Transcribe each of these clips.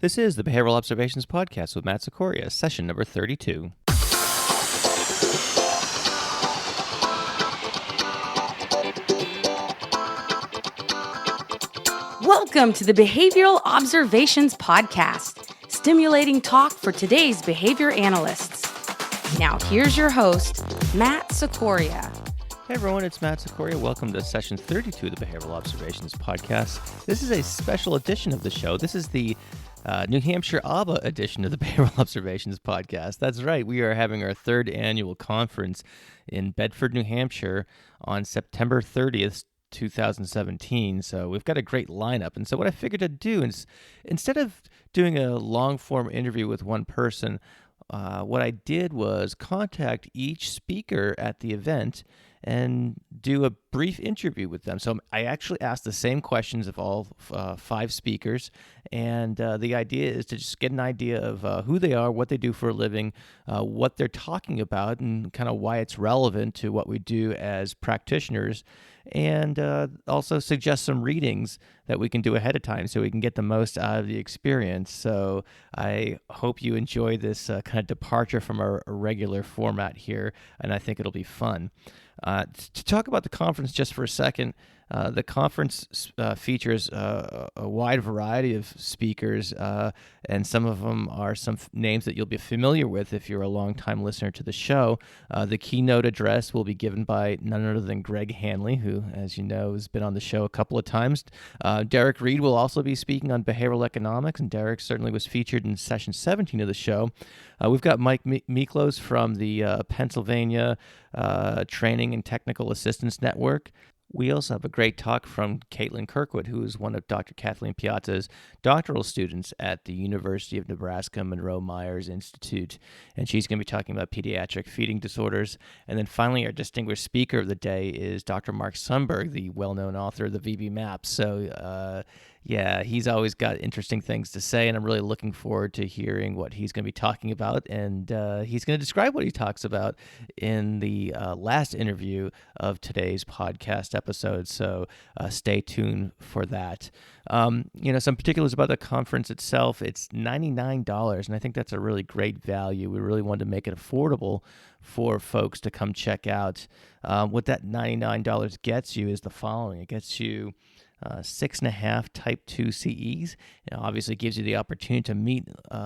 This is the Behavioral Observations Podcast with Matt Sikoria, session number 32. Welcome to the Behavioral Observations Podcast, stimulating talk for today's behavior analysts. Now here's your host, Matt Sikoria. Hey everyone, it's Matt Sikoria. Welcome to session 32 of the Behavioral Observations Podcast. This is a special edition of the show. This is the New Hampshire ABA edition of the Behavioral Observations Podcast. That's right. We are having our third annual conference in Bedford, New Hampshire on September 30th, 2017. So we've got a great lineup. And so what I figured to do is, instead of doing a long-form interview with one person, what I did was contact each speaker at the event and do a brief interview with them. So I actually asked the same questions of all five speakers, and the idea is to just get an idea of who they are, what they do for a living, what they're talking about, and kind of why it's relevant to what we do as practitioners, and also suggest some readings that we can do ahead of time so we can get the most out of the experience. So I hope you enjoy this kind of departure from our regular format here, and I think it'll be fun. To talk about the conference just for a second, the conference features a wide variety of speakers, and some of them are some names that you'll be familiar with if you're a longtime listener to the show. The keynote address will be given by none other than Greg Hanley, who, as you know, has been on the show a couple of times. Reid will also be speaking on behavioral economics, and Derek certainly was featured in session 17 of the show. We've got Mike Miklos from the Pennsylvania Training and Technical Assistance Network. We also have a great talk from Caitlin Kirkwood, who is one of Dr. Kathleen Piazza's doctoral students at the University of Nebraska Monroe Myers Institute, and she's going to be talking about pediatric feeding disorders. And then finally, our distinguished speaker of the day is Dr. Mark Sundberg, the well-known author of the VB Maps. So, yeah, he's always got interesting things to say, and I'm really looking forward to hearing what he's going to be talking about. And he's going to describe what he talks about in the last interview of today's podcast episode. So stay tuned for that. Some particulars about the conference itself. It's $99, and I think that's a really great value. We really wanted to make it affordable for folks to come check out. What that $99 gets you is the following. It gets you 6.5 Type 2 CEs. It obviously gives you the opportunity to meet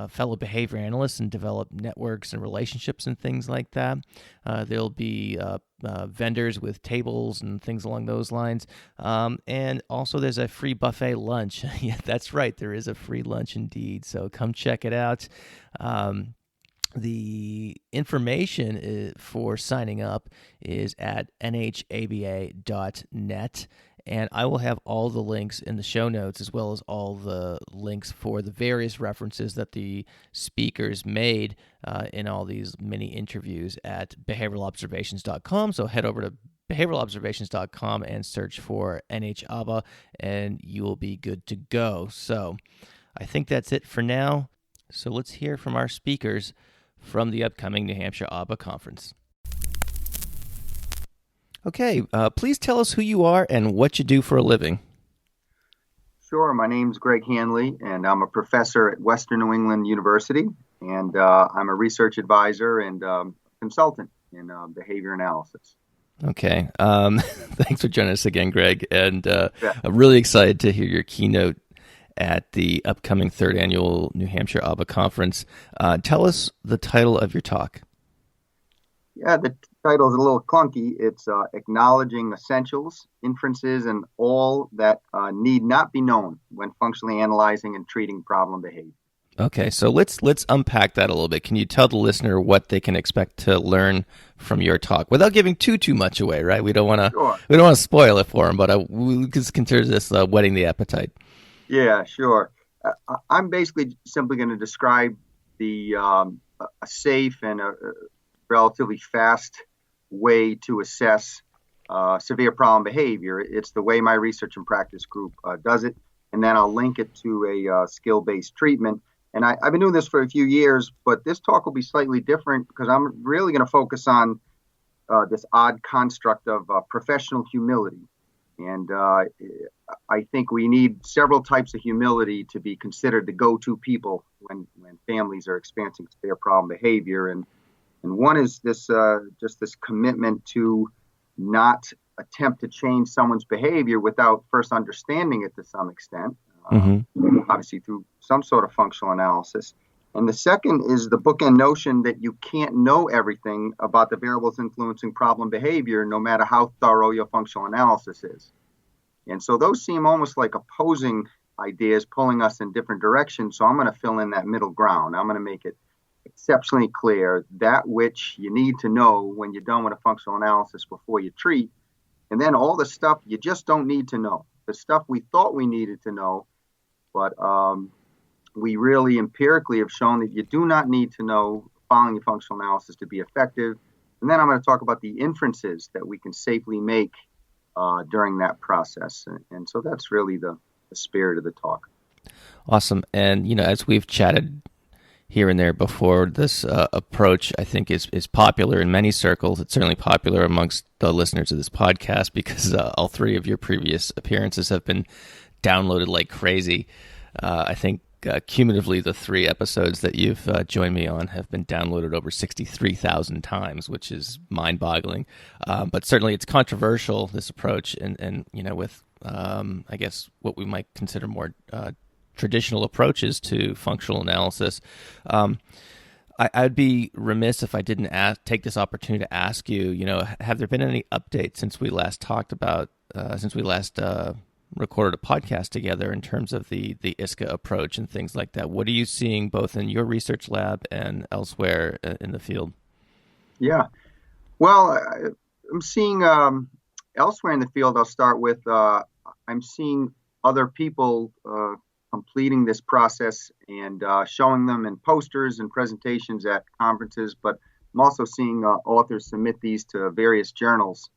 fellow behavior analysts and develop networks and relationships and things like that. There'll be vendors with tables and things along those lines. And also there's a free buffet lunch. Yeah, that's right. There is a free lunch indeed. So come check it out. The information for signing up is at nhaba.net. And I will have all the links in the show notes, as well as all the links for the various references that the speakers made in all these mini interviews at behavioralobservations.com. So head over to behavioralobservations.com and search for NHABA, and you will be good to go. So I think that's it for now. So let's hear from our speakers from the upcoming New Hampshire ABA conference. Okay, please tell us who you are and what you do for a living. Sure. My name's Greg Hanley, and I'm a professor at Western New England University, and I'm a research advisor and consultant in behavior analysis. Okay. Thanks for joining us again, Greg, and I'm really excited to hear your keynote at the upcoming third annual New Hampshire ABA conference. Tell us the title of your talk. Yeah, the title is a little clunky. It's Acknowledging Essentials, Inferences, and All That Need Not Be Known When Functionally Analyzing and Treating Problem Behavior. Okay, so let's unpack that a little bit. Can you tell the listener what they can expect to learn from your talk without giving too much away, right? We don't want to spoil it for them, but we just consider this whetting the appetite. Yeah, sure. I'm basically simply going to describe the a safe and a relatively fast way to assess severe problem behavior. It's the way my research and practice group does it, and then I'll link it to a skill-based treatment. And I've been doing this for a few years, but this talk will be slightly different because I'm really going to focus on this odd construct of professional humility. And I I think we need several types of humility to be considered the go-to people when families are experiencing severe problem behavior. And one is this just this commitment to not attempt to change someone's behavior without first understanding it to some extent, obviously through some sort of functional analysis. And the second is the bookend notion that you can't know everything about the variables influencing problem behavior, no matter how thorough your functional analysis is. And so those seem almost like opposing ideas pulling us in different directions. So I'm going to fill in that middle ground. I'm going to make it exceptionally clear that which you need to know when you're done with a functional analysis before you treat. And then all the stuff you just don't need to know, the stuff we thought we needed to know, but we really empirically have shown that you do not need to know following your functional analysis to be effective. And then I'm going to talk about the inferences that we can safely make during that process. And so that's really the spirit of the talk. Awesome. And, as we've chatted here and there before, this approach, I think, is popular in many circles. It's certainly popular amongst the listeners of this podcast because all three of your previous appearances have been downloaded like crazy. I think cumulatively, the 3 episodes that you've joined me on have been downloaded over 63,000 times, which is mind-boggling. But certainly it's controversial, this approach, and with, I guess, what we might consider more traditional approaches to functional analysis. I'd be remiss if I didn't take this opportunity to ask you, have there been any updates since we last talked about, recorded a podcast together in terms of the ISCA approach and things like that? What are you seeing both in your research lab and elsewhere in the field? Yeah, well, I'm seeing elsewhere in the field, I'll start with, I'm seeing other people completing this process and showing them in posters and presentations at conferences, but I'm also seeing authors submit these to various journals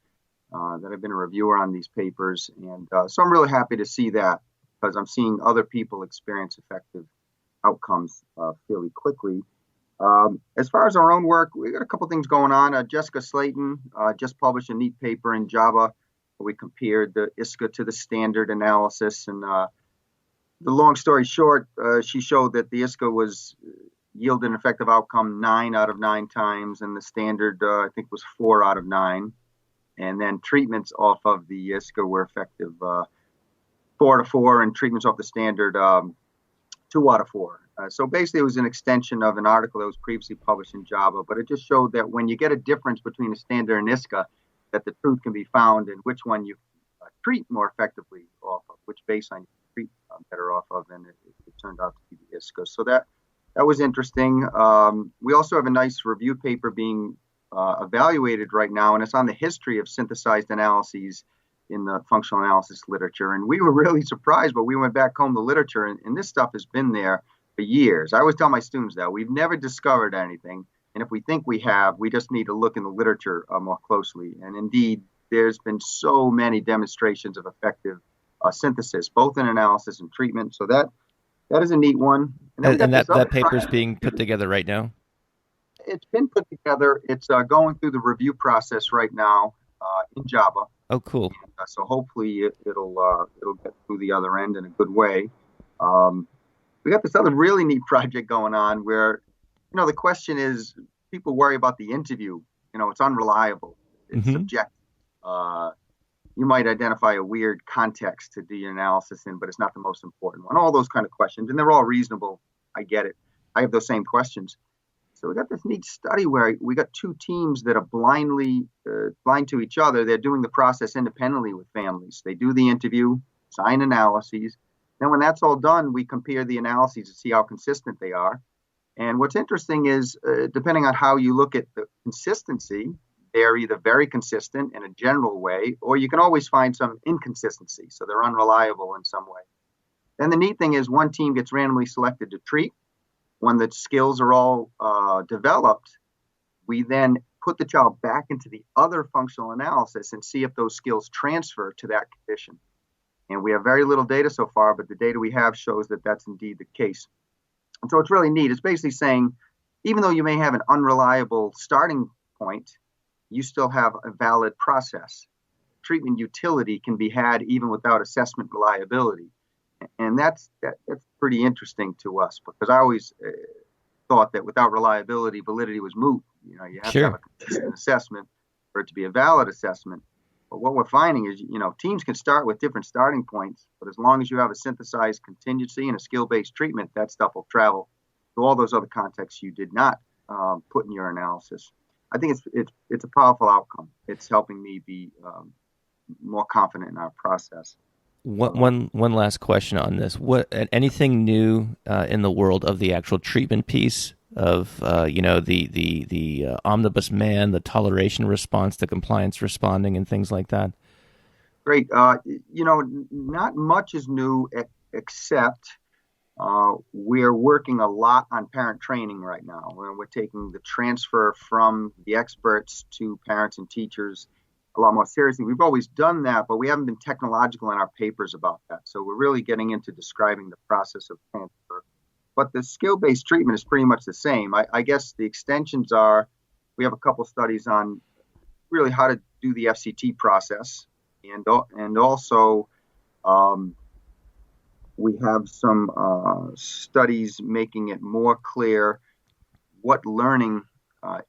that I've been a reviewer on these papers. And so I'm really happy to see that because I'm seeing other people experience effective outcomes fairly quickly. As far as our own work, we got a couple things going on. Jessica Slayton just published a neat paper in JAVA where we compared the ISCA to the standard analysis. And the long story short, she showed that the ISCA yielded an effective outcome 9 out of 9 times, and the standard, I think, was 4 out of 9. And then treatments off of the ISCA were effective 4 out of 4, and treatments off the standard 2 out of 4. So basically, it was an extension of an article that was previously published in JAVA, but it just showed that when you get a difference between a standard and ISCA, that the truth can be found in which one you treat more effectively off of, which baseline you treat better off of, and it turned out to be the ISCA. So that was interesting. We also have a nice review paper being evaluated right now, and it's on the history of synthesized analyses in the functional analysis literature. And we were really surprised, but we went back home to literature, and this stuff has been there for years. I always tell my students that we've never discovered anything, and if we think we have, we just need to look in the literature more closely. And indeed, there's been so many demonstrations of effective synthesis, both in analysis and treatment. So that is a neat one. And that paper is being put together right now? It's been put together. It's going through the review process right now in JAVA. Oh, cool. And, so hopefully it'll get through the other end in a good way. We got this other really neat project going on where, the question is, people worry about the interview. It's unreliable. It's subjective. You might identify a weird context to do your analysis in, but it's not the most important one. All those kind of questions, and they're all reasonable. I get it. I have those same questions. So we got this neat study where we got 2 teams that are blind to each other. They're doing the process independently with families. They do the interview, sign analyses. Then when that's all done, we compare the analyses to see how consistent they are. And what's interesting is, depending on how you look at the consistency, they're either very consistent in a general way, or you can always find some inconsistency. So they're unreliable in some way. Then the neat thing is one team gets randomly selected to treat. When the skills are all developed, we then put the child back into the other functional analysis and see if those skills transfer to that condition. And we have very little data so far, but the data we have shows that that's indeed the case. And so it's really neat. It's basically saying, even though you may have an unreliable starting point, you still have a valid process. treatment utility can be had even without assessment reliability. And that's pretty interesting to us, because I always thought that without reliability, validity was moot. You have to have a consistent assessment for it to be a valid assessment. But what we're finding is, teams can start with different starting points, but as long as you have a synthesized contingency and a skill-based treatment, that stuff will travel to all those other contexts you did not put in your analysis. I think it's a powerful outcome. It's helping me be more confident in our process. One last question on this. Anything new in the world of the actual treatment piece of the omnibus man, the toleration response, the compliance responding, and things like that? Great. Not much is new except we're working a lot on parent training right now. We're taking the transfer from the experts to parents and teachers a lot more seriously. We've always done that, but we haven't been technological in our papers about that. So we're really getting into describing the process of transfer. But the skill-based treatment is pretty much the same. I guess the extensions are, we have a couple studies on really how to do the FCT process. And also we have some studies making it more clear what learning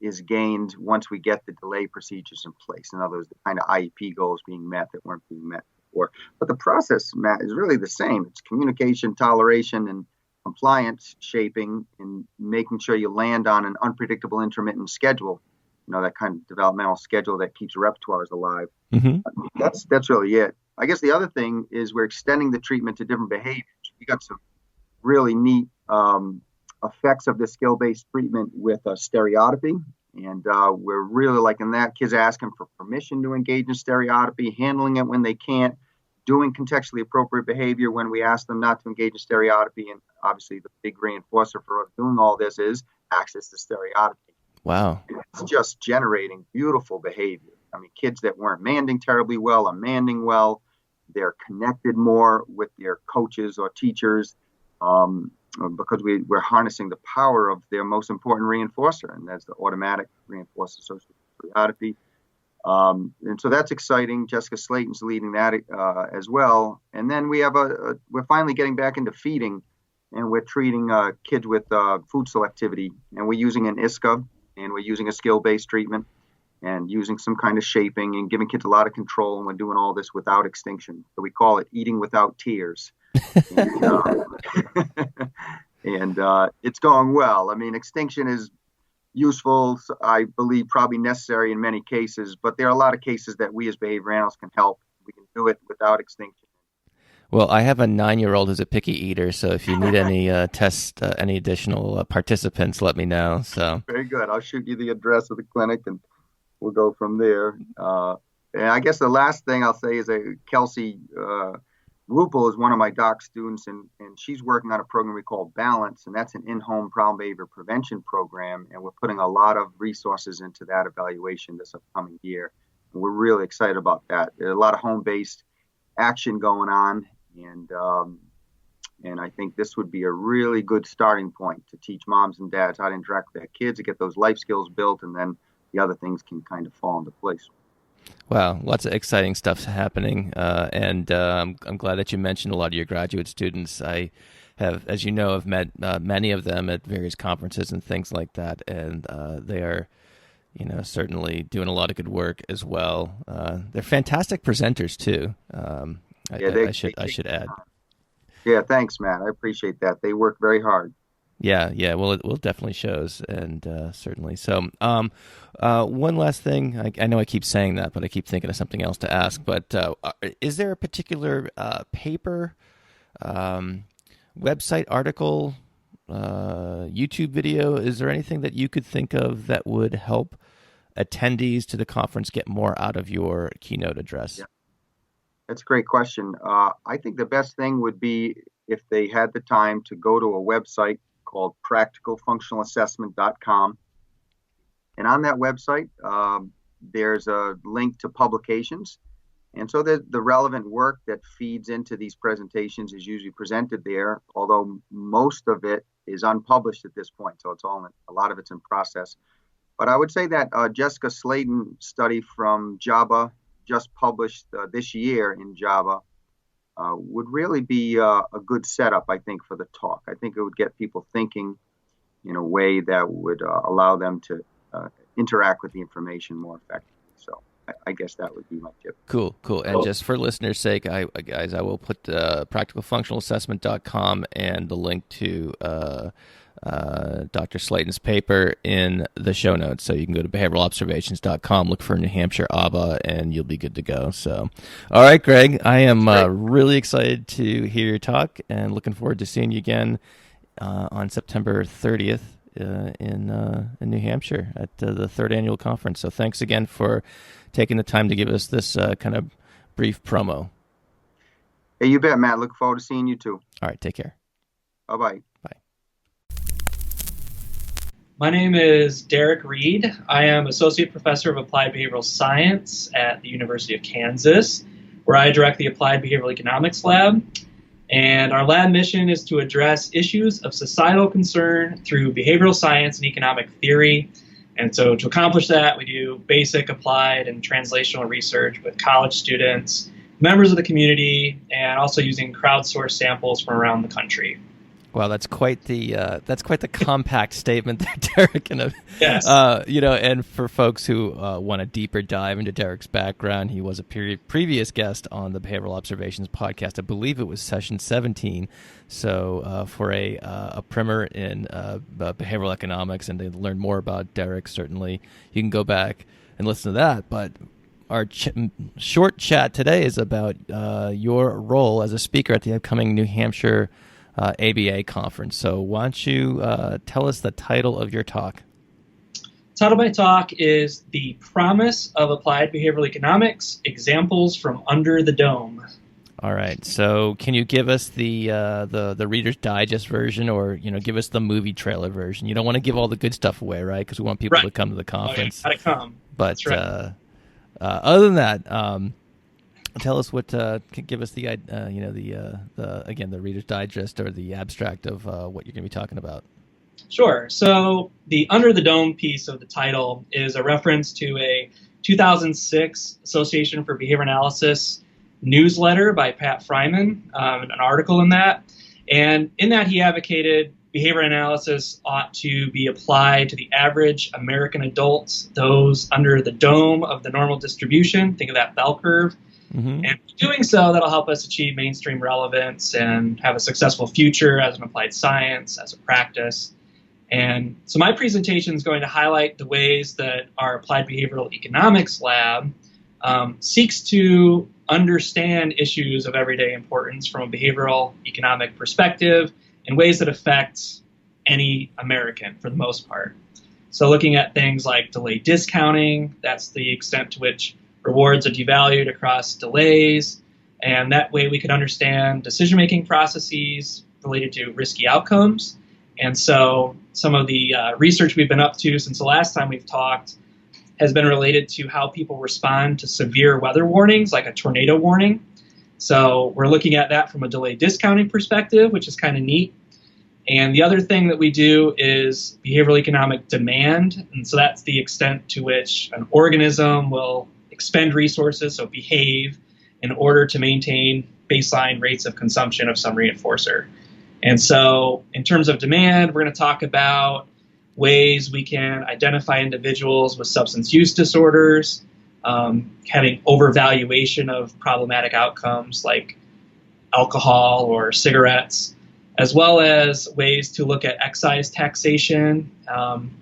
is gained once we get the delay procedures in place. In other words, the kind of IEP goals being met that weren't being met before. But the process, Matt, is really the same. It's communication, toleration, and compliance shaping, and making sure you land on an unpredictable intermittent schedule. That kind of developmental schedule that keeps repertoires alive. Mm-hmm. That's really it. I guess the other thing is we're extending the treatment to different behaviors. We got some really neat effects of the skill-based treatment with stereotypy. And we're really liking that. Kids asking for permission to engage in stereotypy, handling it when they can't, doing contextually appropriate behavior when we ask them not to engage in stereotypy. And obviously the big reinforcer for doing all this is access to stereotypy. Wow. It's just generating beautiful behavior. I mean, kids that weren't manding terribly well are manding well. They're connected more with their coaches or teachers because we're harnessing the power of their most important reinforcer, and that's the automatic reinforcer social stereotypy. And so that's exciting. Jessica Slayton's leading that as well. And then we have we're finally getting back into feeding, and we're treating kids with food selectivity, and we're using an ISCA, and we're using a skill-based treatment, and using some kind of shaping and giving kids a lot of control. And we're doing all this without extinction. So we call it eating without tears. And it's going well. I mean, extinction is useful, I believe, probably necessary in many cases, but there are a lot of cases that we as behavior analysts can help. We can do it without extinction. Well, I have a 9-year-old who's a picky eater, so if you need any any additional participants, let me know. So very good. I'll shoot you the address of the clinic, and we'll go from there. And I guess the last thing I'll say is Kelsey Rupel is one of my doc students, and she's working on a program we call Balance, and that's an in-home problem behavior prevention program, and we're putting a lot of resources into that evaluation this upcoming year. And we're really excited about that. There's a lot of home-based action going on, and I think this would be a really good starting point to teach moms and dads how to interact with their kids, to get those life skills built, and then the other things can kind of fall into place. Wow, lots of exciting stuff happening, and I'm glad that you mentioned a lot of your graduate students. I have, as you know, have met many of them at various conferences and things like that, and they are, certainly doing a lot of good work as well. They're fantastic presenters too. I should add. Yeah, thanks, Matt. I appreciate that. They work very hard. Yeah. Well, it definitely shows, and certainly. So, one last thing. I know I keep saying that, but I keep thinking of something else to ask. But is there a particular paper, website article, YouTube video? Is there anything that you could think of that would help attendees to the conference get more out of your keynote address? Yeah. That's a great question. I think the best thing would be if they had the time to go to a website called practicalfunctionalassessment.com. And on that website, there's a link to publications. And so the relevant work that feeds into these presentations is usually presented there, although most of it is unpublished at this point. So a lot of it's in process. But I would say that Jessica Slayton study from JABA, just published this year in JAVA would really be a good setup, I think, for the talk. I think it would get people thinking in a way that would allow them to interact with the information more effectively. So I guess that would be my tip. Cool. And just for listeners' sake, I will put practicalfunctionalassessment.com and the link to Dr. Slayton's paper in the show notes. So you can go to behavioralobservations.com, look for New Hampshire ABA, and you'll be good to go. So, all right, Greg, I am really excited to hear your talk and looking forward to seeing you again on September 30th in New Hampshire at the third annual conference. So thanks again for taking the time to give us this kind of brief promo. Hey, you bet, Matt. Look forward to seeing you too. All right, take care. Bye-bye. Bye. My name is Reid. I am Associate Professor of Applied Behavioral Science at the University of Kansas, where I direct the Applied Behavioral Economics Lab. And our lab mission is to address issues of societal concern through behavioral science and economic theory. And so to accomplish that, we do basic, applied, and translational research with college students, members of the community, and also using crowdsourced samples from around the country. Wow, that's quite the compact statement there, Derek. Yes. And for folks who want a deeper dive into Derek's background, he was a previous guest on the Behavioral Observations podcast. I believe it was session 17. So for a primer in behavioral economics and to learn more about Derek, certainly you can go back and listen to that. But our short chat today is about your role as a speaker at the upcoming New Hampshire ABA conference. So why don't you tell us the title of your talk? The title of my talk is The Promise of Applied Behavioral Economics, Examples from Under the Dome. All right. So can you give us the Reader's Digest version, or give us the movie trailer version? You don't want to give all the good stuff away, right? Because we want people to come to the conference. Oh, yeah, gotta come. But that's right. Other than that, tell us what. Give us the the Reader's Digest or the abstract of what you're going to be talking about. Sure. So the Under the Dome piece of the title is a reference to a 2006 Association for Behavior Analysis newsletter by Pat Fryman, an article in that. And in that, he advocated behavior analysis ought to be applied to the average American adults, those under the dome of the normal distribution. Think of that bell curve. Mm-hmm. And doing so, that'll help us achieve mainstream relevance and have a successful future as an applied science, as a practice. And so my presentation is going to highlight the ways that our applied behavioral economics lab seeks to understand issues of everyday importance from a behavioral economic perspective in ways that affect any American for the most part. So looking at things like delay discounting, that's the extent to which rewards are devalued across delays, and that way we could understand decision-making processes related to risky outcomes. And so some of the research we've been up to since the last time we've talked has been related to how people respond to severe weather warnings, like a tornado warning. So we're looking at that from a delay discounting perspective, which is kind of neat. And the other thing that we do is behavioral economic demand. And so that's the extent to which an organism will expend resources, so behave, in order to maintain baseline rates of consumption of some reinforcer. And so in terms of demand, we're going to talk about ways we can identify individuals with substance use disorders, having overvaluation of problematic outcomes like alcohol or cigarettes, as well as ways to look at excise taxation.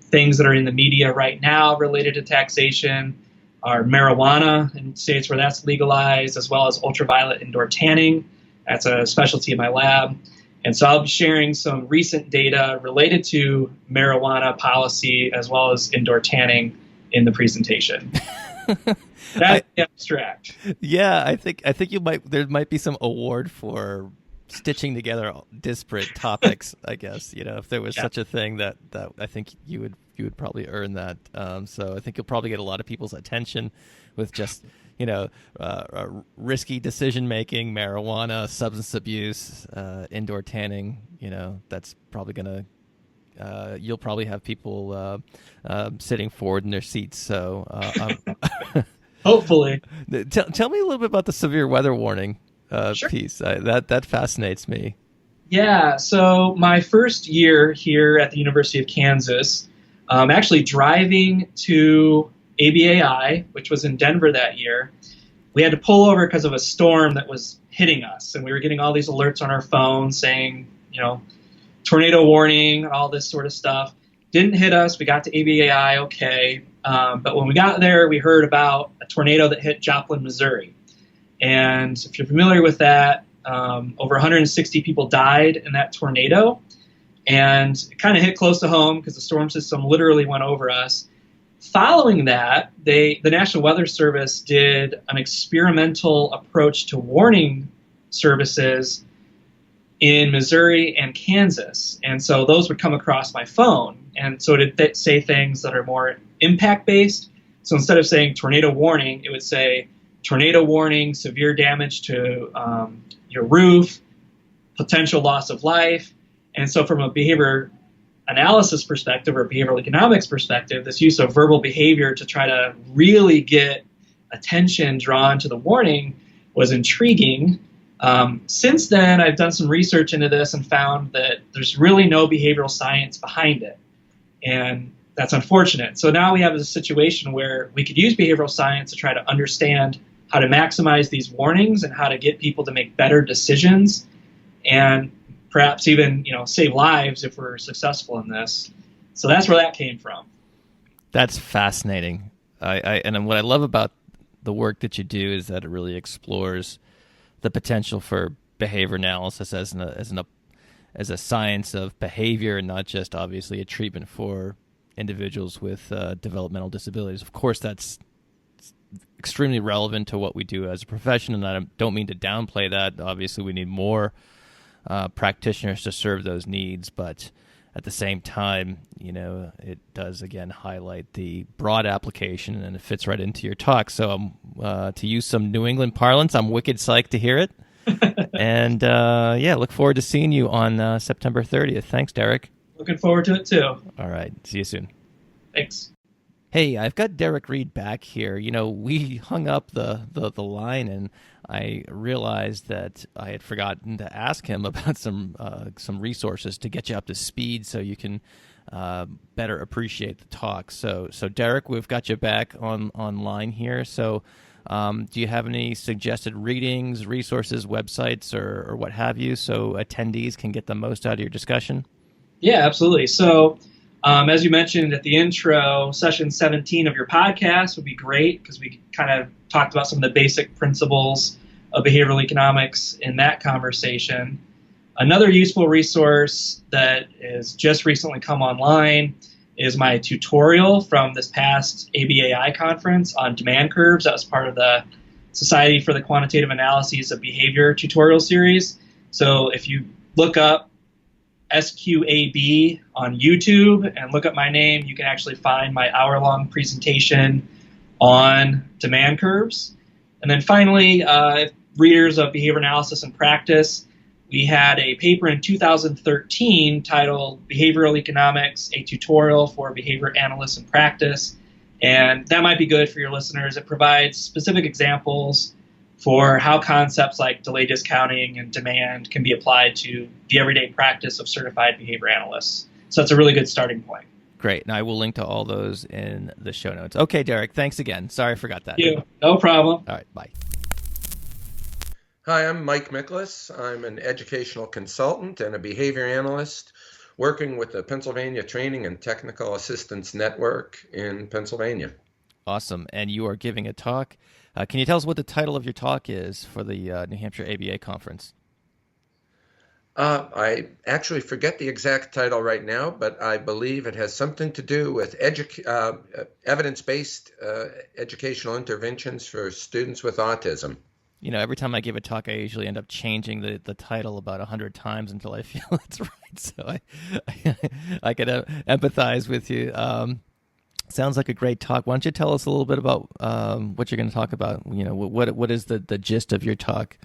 Things that are in the media right now related to taxation are marijuana in states where that's legalized, as well as ultraviolet indoor tanning. That's a specialty in my lab. And so I'll be sharing some recent data related to marijuana policy as well as indoor tanning in the presentation. That's abstract. Yeah, I think there might be some award for stitching together disparate topics, I guess. If there was such a thing, that I think you would probably earn that. So I think you'll probably get a lot of people's attention with just risky decision-making, marijuana, substance abuse, indoor tanning, that's probably going to, you'll probably have people sitting forward in their seats. So Hopefully. Tell me a little bit about the severe weather warning Sure. piece. That fascinates me. Yeah, so my first year here at the University of Kansas, actually driving to ABAI, which was in Denver that year, we had to pull over because of a storm that was hitting us. And we were getting all these alerts on our phone saying, tornado warning and all this sort of stuff. Didn't hit us. We got to ABAI, okay. But when we got there, we heard about a tornado that hit Joplin, Missouri. And if you're familiar with that, over 160 people died in that tornado. And it kind of hit close to home because the storm system literally went over us. Following that, the National Weather Service did an experimental approach to warning services in Missouri and Kansas. And so those would come across my phone. And so it would say things that are more impact-based. So instead of saying tornado warning, it would say tornado warning, severe damage to your roof, potential loss of life. And so from a behavior analysis perspective or behavioral economics perspective, this use of verbal behavior to try to really get attention drawn to the warning was intriguing. Since then, I've done some research into this and found that there's really no behavioral science behind it. And that's unfortunate. So now we have a situation where we could use behavioral science to try to understand how to maximize these warnings and how to get people to make better decisions and perhaps even, save lives if we're successful in this. So that's where that came from. That's fascinating. And what I love about the work that you do is that it really explores the potential for behavior analysis as a science of behavior and not just obviously a treatment for individuals with developmental disabilities. Of course, that's extremely relevant to what we do as a profession, and I don't mean to downplay that. Obviously, we need more practitioners to serve those needs, but at the same time, it does again highlight the broad application, and it fits right into your talk. So, to use some New England parlance, I'm wicked psyched to hear it, and look forward to seeing you on September 30th. Thanks, Derek. Looking forward to it too. All right, see you soon. Thanks. Hey, I've got Derek Reid back here. We hung up the line, and I realized that I had forgotten to ask him about some resources to get you up to speed so you can better appreciate the talk. So Derek, we've got you back online here. So do you have any suggested readings, resources, websites, or what have you, so attendees can get the most out of your discussion? Yeah, absolutely. So as you mentioned at the intro, session 17 of your podcast would be great because we kind of talked about some of the basic principles of behavioral economics in that conversation. Another useful resource that has just recently come online is my tutorial from this past ABAI conference on demand curves. That was part of the Society for the Quantitative Analyses of Behavior tutorial series. So if you look up SQAB on YouTube and look up my name, you can actually find my hour-long presentation on demand curves. And then finally, readers of behavior analysis and practice, we had a paper in 2013 titled Behavioral Economics, a Tutorial for Behavior Analysts in Practice. And that might be good for your listeners. It provides specific examples for how concepts like delay discounting and demand can be applied to the everyday practice of certified behavior analysts. So that's a really good starting point. Great. And I will link to all those in the show notes. Okay, Derek, thanks again. Sorry I forgot that. Thank you. No problem. All right, bye. Hi, I'm Mike Miklas. I'm an educational consultant and a behavior analyst working with the Pennsylvania Training and Technical Assistance Network in Pennsylvania. Awesome. And you are giving a talk. Can you tell us what the title of your talk is for the New Hampshire ABA conference? I actually forget the exact title right now, but I believe it has something to do with evidence-based educational interventions for students with autism. Every time I give a talk, I usually end up changing the title about 100 times until I feel it's right. So I can empathize with you. Sounds like a great talk. Why don't you tell us a little bit about what you're going to talk about? What is the gist of your talk?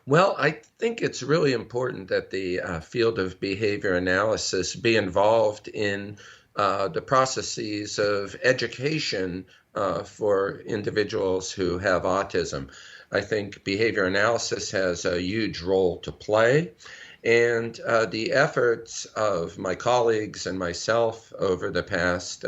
Well, I think it's really important that the field of behavior analysis be involved in the processes of education for individuals who have autism. I think behavior analysis has a huge role to play. And the efforts of my colleagues and myself over the past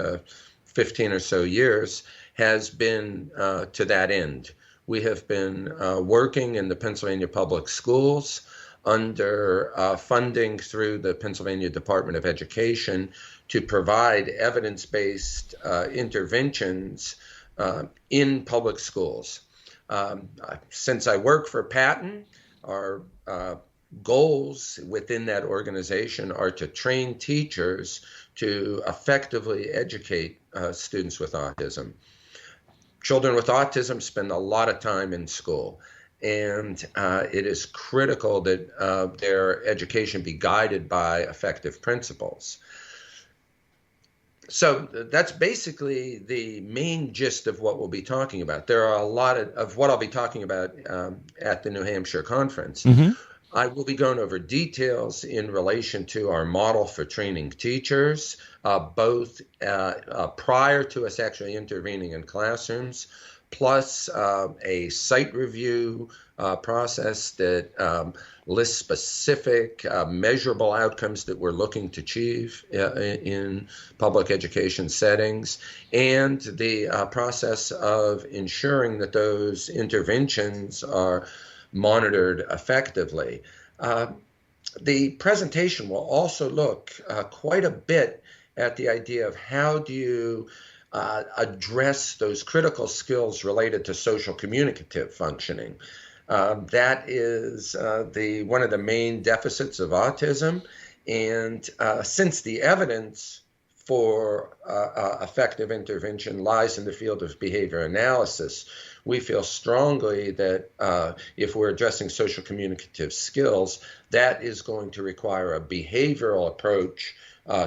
15 or so years has been to that end. We have been working in the Pennsylvania public schools under funding through the Pennsylvania Department of Education to provide evidence-based interventions in public schools. Since I work for Patton, our goals within that organization are to train teachers to effectively educate students with autism. Children with autism spend a lot of time in school, and it is critical that their education be guided by effective principles. So that's basically the main gist of what we'll be talking about. There are a lot of what I'll be talking about at the New Hampshire conference. Mm-hmm. I will be going over details in relation to our model for training teachers, both prior to us actually intervening in classrooms, plus a site review process that lists specific measurable outcomes that we're looking to achieve in public education settings, and the process of ensuring that those interventions are monitored effectively. The presentation will also look quite a bit at the idea of how do you address those critical skills related to social communicative functioning. That is one of the main deficits of autism, and since the evidence for effective intervention lies in the field of behavior analysis, we feel strongly that if we're addressing social communicative skills, that is going to require a behavioral approach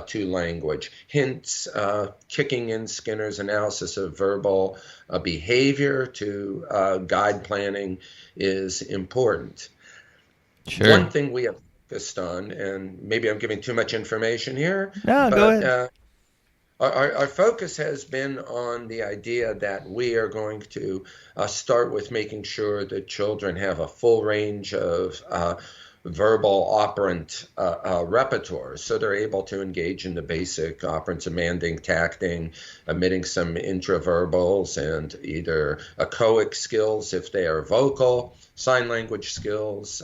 to language. Hence, kicking in Skinner's analysis of verbal behavior to guide planning is important. Sure. One thing we have focused on, and maybe I'm giving too much information here. No, go ahead. Our focus has been on the idea that we are going to start with making sure that children have a full range of verbal operant repertoire, so they're able to engage in the basic operants of manding, tacting, emitting some intraverbals, and either echoic skills if they are vocal, sign language skills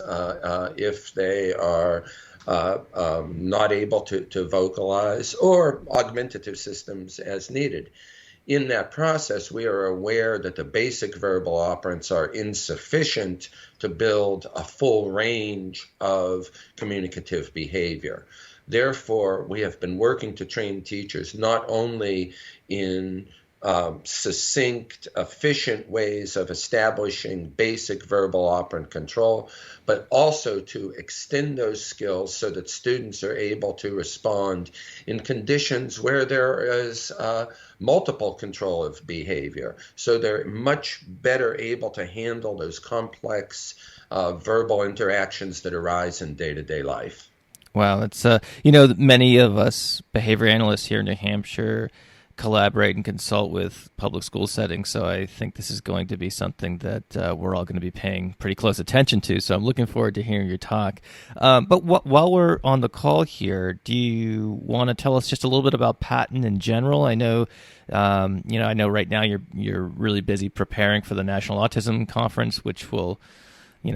if they are not able to vocalize, or augmentative systems as needed. In that process, we are aware that the basic verbal operants are insufficient to build a full range of communicative behavior. Therefore, we have been working to train teachers not only in succinct, efficient ways of establishing basic verbal operant control, but also to extend those skills so that students are able to respond in conditions where there is multiple control of behavior. So they're much better able to handle those complex verbal interactions that arise in day-to-day life. Wow, it's many of us behavior analysts here in New Hampshire collaborate and consult with public school settings, so I think this is going to be something that we're all going to be paying pretty close attention to, so I'm looking forward to hearing your talk. But while we're on the call here, do you want to tell us just a little bit about Patton in general? I know I know right now you're really busy preparing for the National Autism Conference, which will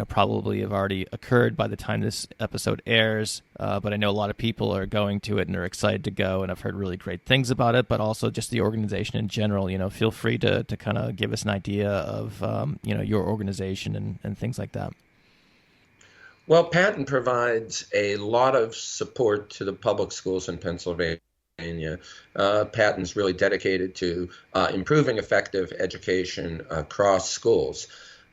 probably have already occurred by the time this episode airs. But I know a lot of people are going to it and are excited to go, and I've heard really great things about it, but also just the organization in general. Feel free to kind of give us an idea of, your organization and things like that. Well, Patton provides a lot of support to the public schools in Pennsylvania. Patton's really dedicated to improving effective education across schools.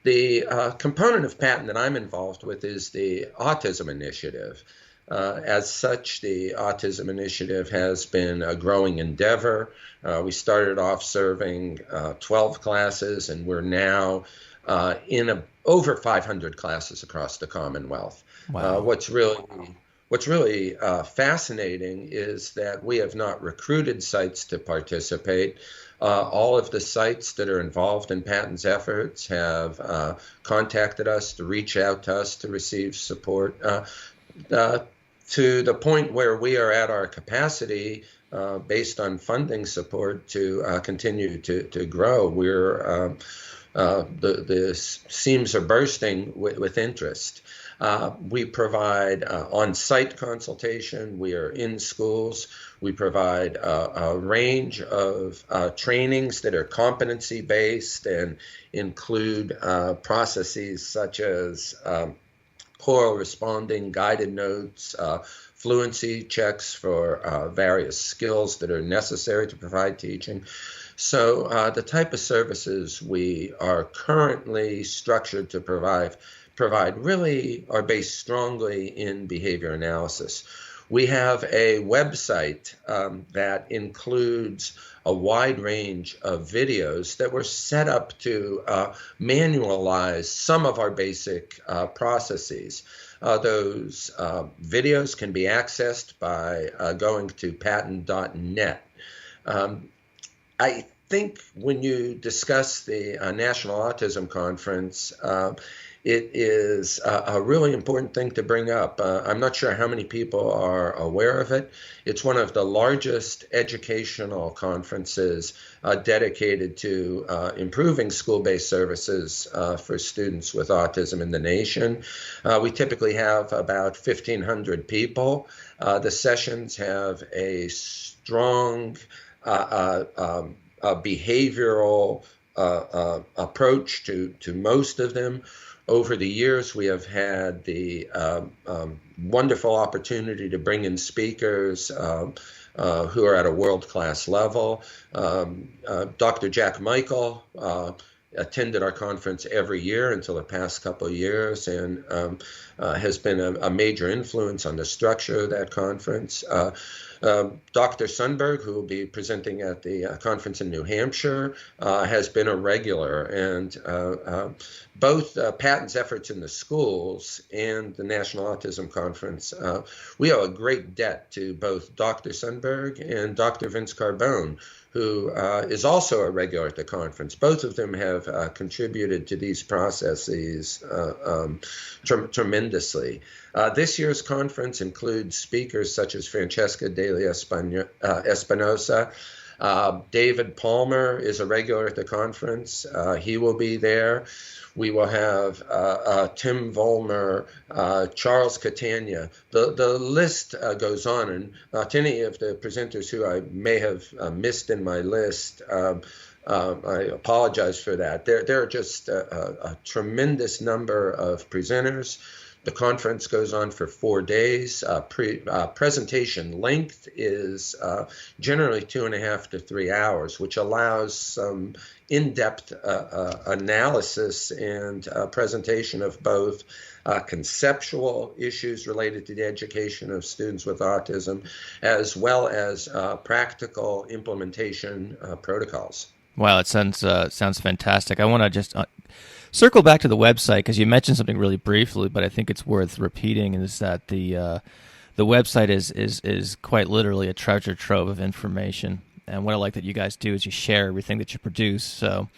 The component of Patton that I'm involved with is the Autism Initiative. As such, the Autism Initiative has been a growing endeavor. We started off serving 12 classes, and we're now in over 500 classes across the Commonwealth. Wow. What's really fascinating is that we have not recruited sites to participate, All of the sites that are involved in Patton's efforts have contacted us to reach out to us to receive support to the point where we are at our capacity based on funding support to continue to grow. The seams are bursting with interest. We provide on-site consultation. We are in schools. We provide a range of trainings that are competency-based and include processes such as choral responding, guided notes, fluency checks for various skills that are necessary to provide teaching. So the type of services we are currently structured to provide really are based strongly in behavior analysis. We have a website that includes a wide range of videos that were set up to manualize some of our basic processes. Those videos can be accessed by going to patton.net. I think when you discuss the National Autism Conference, it is a really important thing to bring up. I'm not sure how many people are aware of it. It's one of the largest educational conferences dedicated to improving school-based services for students with autism in the nation. We typically have about 1,500 people. The sessions have a strong behavioral approach to most of them. Over the years, we have had the wonderful opportunity to bring in speakers who are at a world-class level. Dr. Jack Michael attended our conference every year until the past couple of years and has been a major influence on the structure of that conference. Dr. Sundberg, who will be presenting at the conference in New Hampshire, has been a regular, and both Patton's efforts in the schools and the National Autism Conference, we owe a great debt to both Dr. Sundberg and Dr. Vince Carbone, who is also a regular at the conference. Both of them have contributed to these processes tremendously. This year's conference includes speakers such as Francesca Deli Espinosa. David Palmer is a regular at the conference. He will be there. We will have Tim Vollmer, Charles Catania. The list goes on, and to any of the presenters who I may have missed in my list, I apologize for that. There are just a tremendous number of presenters. The conference goes on for 4 days. Presentation length is generally 2.5 to 3 hours, which allows some in-depth analysis and presentation of both conceptual issues related to the education of students with autism, as well as practical implementation protocols. Wow, it sounds fantastic. I want to just circle back to the website because you mentioned something really briefly, but I think it's worth repeating. Is that the website is quite literally a treasure trove of information. And what I like that you guys do is you share everything that you produce. So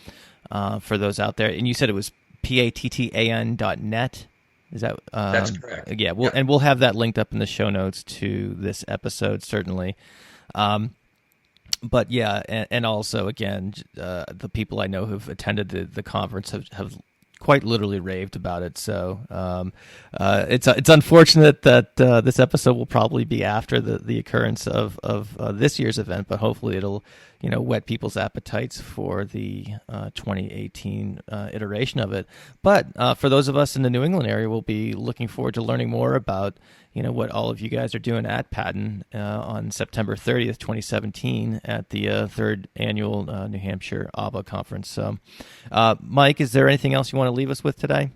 for those out there, and you said it was pattan.net. Is that that's correct? Yeah, and we'll have that linked up in the show notes to this episode certainly. But yeah, and also again, the people I know who've attended the conference have quite literally raved about it. So it's unfortunate that this episode will probably be after the occurrence of this year's event, but hopefully it'll whet people's appetites for the 2018 iteration of it. But for those of us in the New England area, we'll be looking forward to learning more about what all of you guys are doing at Patton on September 30th, 2017 at the third annual New Hampshire ABA conference. So, Mike, is there anything else you want to leave us with today?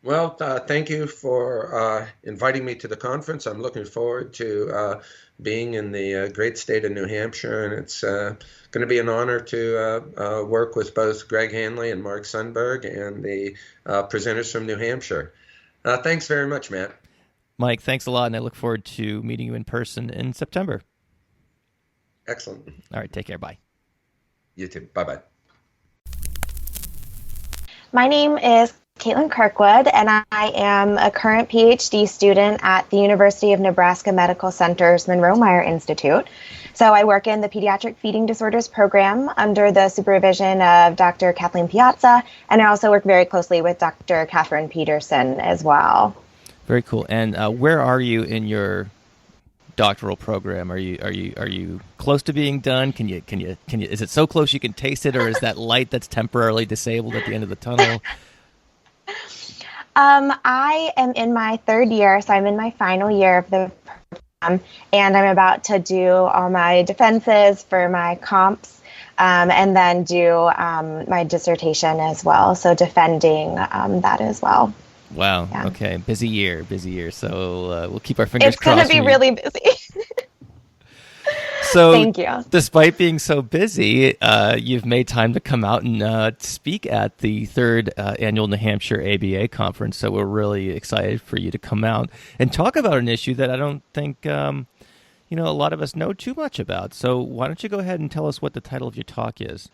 Well, thank you for inviting me to the conference. I'm looking forward to being in the great state of New Hampshire, and it's going to be an honor to work with both Greg Hanley and Mark Sundberg and the presenters from New Hampshire. Thanks very much, Matt. Mike, thanks a lot, and I look forward to meeting you in person in September. Excellent. All right, take care. Bye. You too. Bye-bye. My name is Caitlin Kirkwood, and I am a current PhD student at the University of Nebraska Medical Center's Monroe-Meyer Institute. So I work in the Pediatric Feeding Disorders program under the supervision of Dr. Kathleen Piazza, and I also work very closely with Dr. Catherine Peterson as well. Very cool. And where are you in your doctoral program? Are you close to being done? Can you is it so close you can taste it, or is that light that's temporarily disabled at the end of the tunnel? I am in my third year, so I'm in my final year of the program, and I'm about to do all my defenses for my comps, and then do my dissertation as well, so defending that as well. Wow. Yeah. Okay. Busy year. So we'll keep our fingers crossed. crossed. It's going to be really busy. So, thank you. Despite being so busy, you've made time to come out and speak at the third annual New Hampshire ABA conference. So we're really excited for you to come out and talk about an issue that I don't think a lot of us know too much about. So why don't you go ahead and tell us what the title of your talk is?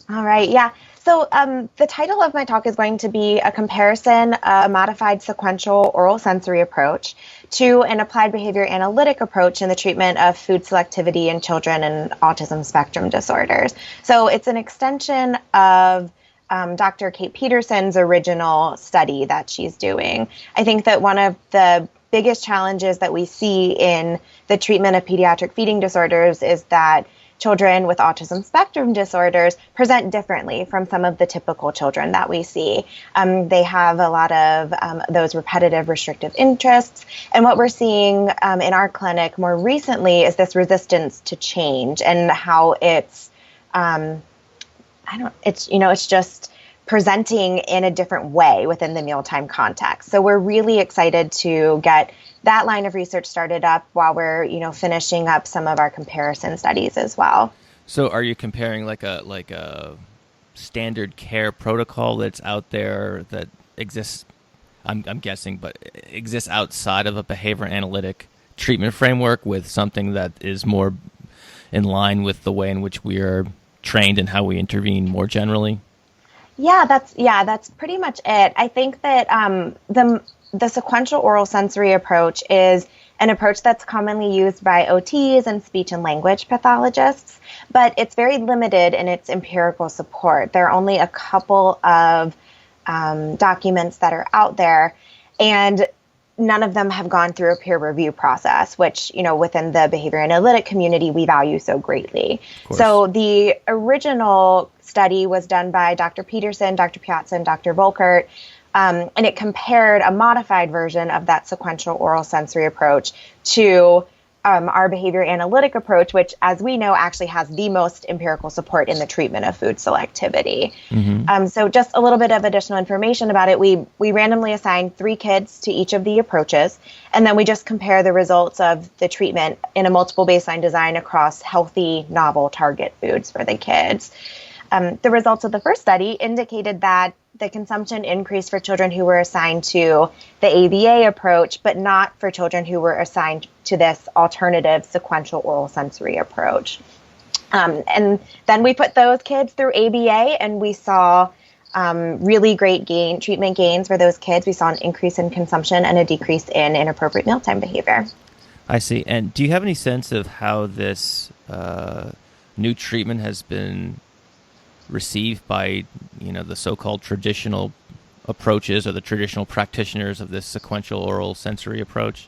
All right. Yeah. So the title of my talk is going to be a comparison of a modified sequential oral sensory approach to an applied behavior analytic approach in the treatment of food selectivity in children and autism spectrum disorders. So it's an extension of Dr. Kate Peterson's original study that she's doing. I think that one of the biggest challenges that we see in the treatment of pediatric feeding disorders is that children with autism spectrum disorders present differently from some of the typical children that we see. They have a lot of those repetitive restrictive interests. And what we're seeing in our clinic more recently is this resistance to change and how it's just presenting in a different way within the mealtime context. So we're really excited to get that line of research started up while we're, finishing up some of our comparison studies as well. So are you comparing like a standard care protocol that's out there that exists, I'm guessing, but exists outside of a behavior analytic treatment framework with something that is more in line with the way in which we are trained and how we intervene more generally? Yeah, that's pretty much it. I think that the sequential oral sensory approach is an approach that's commonly used by OTs and speech and language pathologists, but it's very limited in its empirical support. There are only a couple of documents that are out there, and none of them have gone through a peer review process, which, within the behavior analytic community, we value so greatly. So the original study was done by Dr. Peterson, Dr. Piazza, and Dr. Volkert, and it compared a modified version of that sequential oral sensory approach to our behavior analytic approach, which, as we know, actually has the most empirical support in the treatment of food selectivity. Mm-hmm. So just a little bit of additional information about it. We randomly assigned 3 kids to each of the approaches, and then we just compare the results of the treatment in a multiple baseline design across healthy, novel target foods for the kids. The results of the first study indicated that the consumption increased for children who were assigned to the ABA approach, but not for children who were assigned to this alternative sequential oral sensory approach. And then we put those kids through ABA, and we saw really great treatment gains for those kids. We saw an increase in consumption and a decrease in inappropriate mealtime behavior. I see. And do you have any sense of how this new treatment has been received by, the so-called traditional approaches or the traditional practitioners of this sequential oral sensory approach?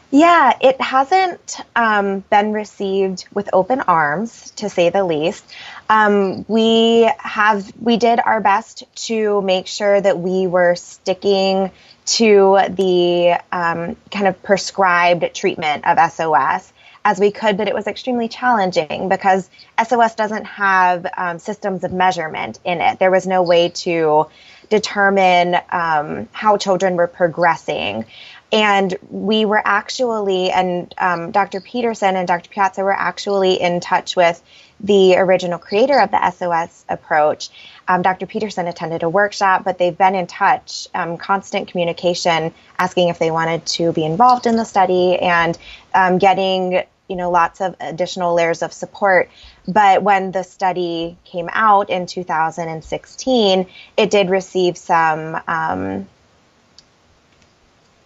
Yeah, it hasn't been received with open arms, to say the least. We did our best to make sure that we were sticking to the kind of prescribed treatment of SOS as we could, but it was extremely challenging because SOS doesn't have systems of measurement in it. There was no way to determine how children were progressing. And we were actually, Dr. Peterson and Dr. Piazza were actually in touch with the original creator of the SOS approach. Dr. Peterson attended a workshop, but they've been in touch, constant communication, asking if they wanted to be involved in the study and getting lots of additional layers of support. But when the study came out in 2016, it did receive some.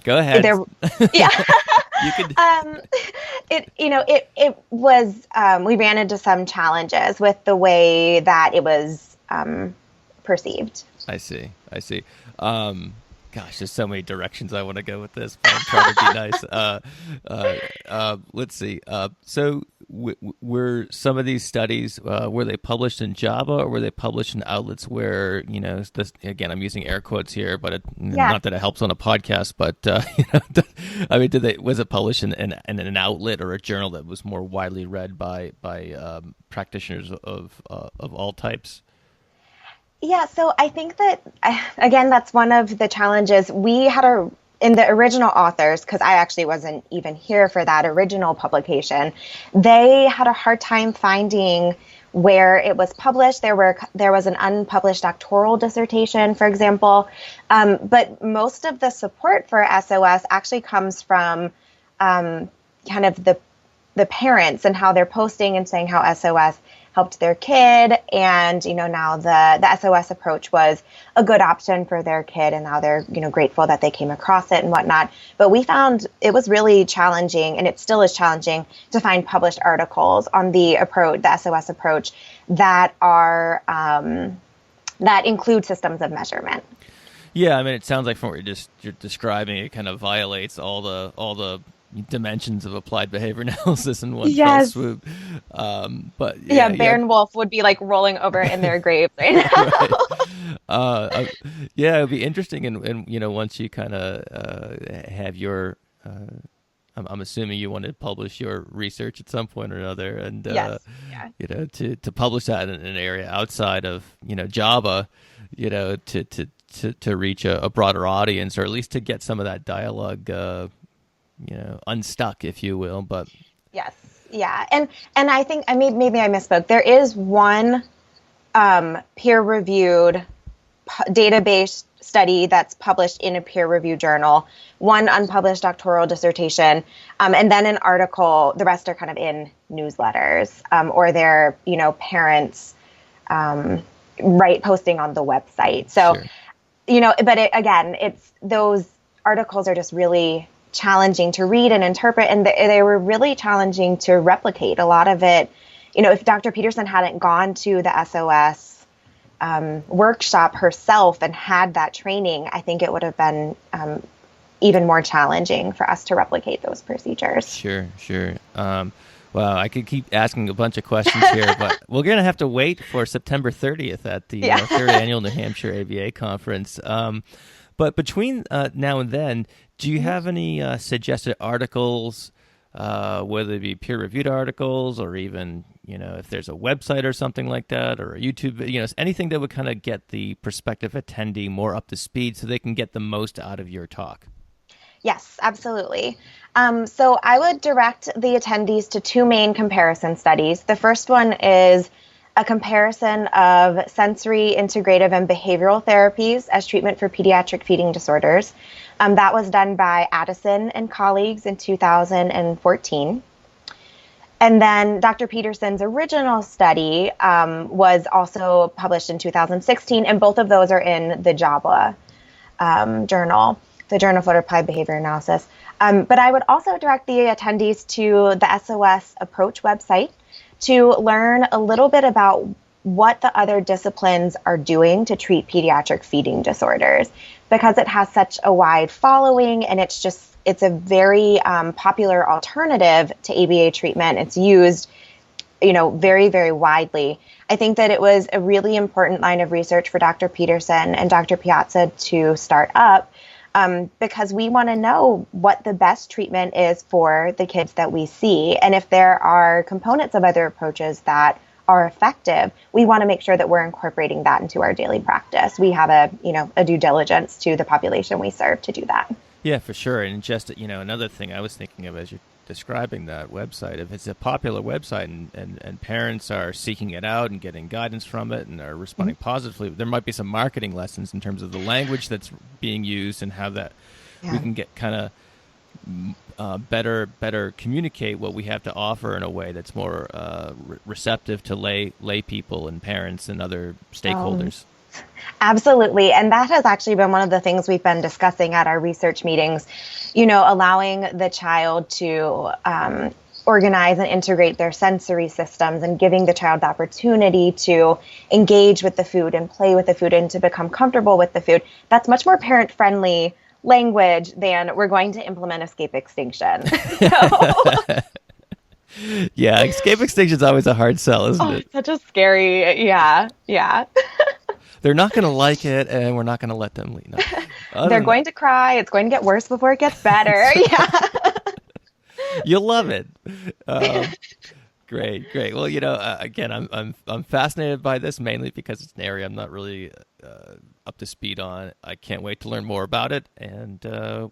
Go ahead. Yeah. You could. It was. We ran into some challenges with the way that it was perceived. I see. Gosh, there's so many directions I want to go with this, but I'm trying to be nice. Let's see. So were some of these studies, were they published in JABA, or were they published in outlets where, again, I'm using air quotes here, but not that it helps on a podcast, but, was it published in an outlet or a journal that was more widely read by practitioners of all types? Yeah, so I think that, again, that's one of the challenges. We had in the original authors, because I actually wasn't even here for that original publication, they had a hard time finding where it was published. There was an unpublished doctoral dissertation, for example, but most of the support for SOS actually comes from kind of the parents and how they're posting and saying how SOS helped their kid, and now the SOS approach was a good option for their kid, and now they're grateful that they came across it and whatnot. But we found it was really challenging, and it still is challenging, to find published articles on the SOS approach that are that include systems of measurement. Yeah, I mean, it sounds like from what you're describing, it kind of violates all the dimensions of applied behavior analysis in one fell swoop. But Baron Wolf would be like rolling over in their grave right now. Yeah, it'd be interesting, and once you kind of have your, I'm assuming you want to publish your research at some point or another, and to publish that in an area outside of JABA, to reach a broader audience, or at least to get some of that dialogue unstuck, if you will. But yes, yeah, and I think maybe I misspoke. There is one peer-reviewed database study that's published in a peer-reviewed journal, one unpublished doctoral dissertation, and then an article. The rest are kind of in newsletters or their parents posting on the website. So sure. But it's those articles are just really challenging to read and interpret, and they were really challenging to replicate. A lot of it, if Dr. Peterson hadn't gone to the SOS workshop herself and had that training, I think it would have been even more challenging for us to replicate those procedures. Sure. Well, I could keep asking a bunch of questions here, but we're going to have to wait for September 30th at the third annual New Hampshire ABA conference. But between now and then, do you have any suggested articles, whether it be peer-reviewed articles, or even, if there's a website or something like that, or a YouTube, anything that would kind of get the prospective attendee more up to speed so they can get the most out of your talk? Yes, absolutely. So I would direct the attendees to two main comparison studies. The first one is a comparison of sensory, integrative, and behavioral therapies as treatment for pediatric feeding disorders. That was done by Addison and colleagues in 2014. And then Dr. Peterson's original study was also published in 2016, and both of those are in the JABA journal, the Journal for Applied Behavior Analysis. But I would also direct the attendees to the SOS Approach website to learn a little bit about what the other disciplines are doing to treat pediatric feeding disorders, because it has such a wide following, and it's a very popular alternative to ABA treatment. It's used, very, very widely. I think that it was a really important line of research for Dr. Peterson and Dr. Piazza to start up, because we want to know what the best treatment is for the kids that we see. And if there are components of other approaches that are effective, we want to make sure that we're incorporating that into our daily practice. We have a due diligence to the population we serve to do that. Yeah, for sure. And just, another thing I was thinking of as you're describing that website, if it's a popular website and parents are seeking it out and getting guidance from it and are responding positively, there might be some marketing lessons in terms of the language that's being used and how that we can get kind of better communicate what we have to offer in a way that's more receptive to lay people and parents and other stakeholders. Absolutely. And that has actually been one of the things we've been discussing at our research meetings, allowing the child to organize and integrate their sensory systems and giving the child the opportunity to engage with the food and play with the food and to become comfortable with the food. That's much more parent-friendly language than we're going to implement escape extinction. Yeah, escape extinction is always a hard sell, isn't it? Such a scary, yeah. They're not going to like it, and we're not going to let them leave. No. They're going to cry. It's going to get worse before it gets better. Yeah. You'll love it. Great. Well, again, I'm fascinated by this mainly because it's an area I'm not really up to speed on. I can't wait to learn more about it, and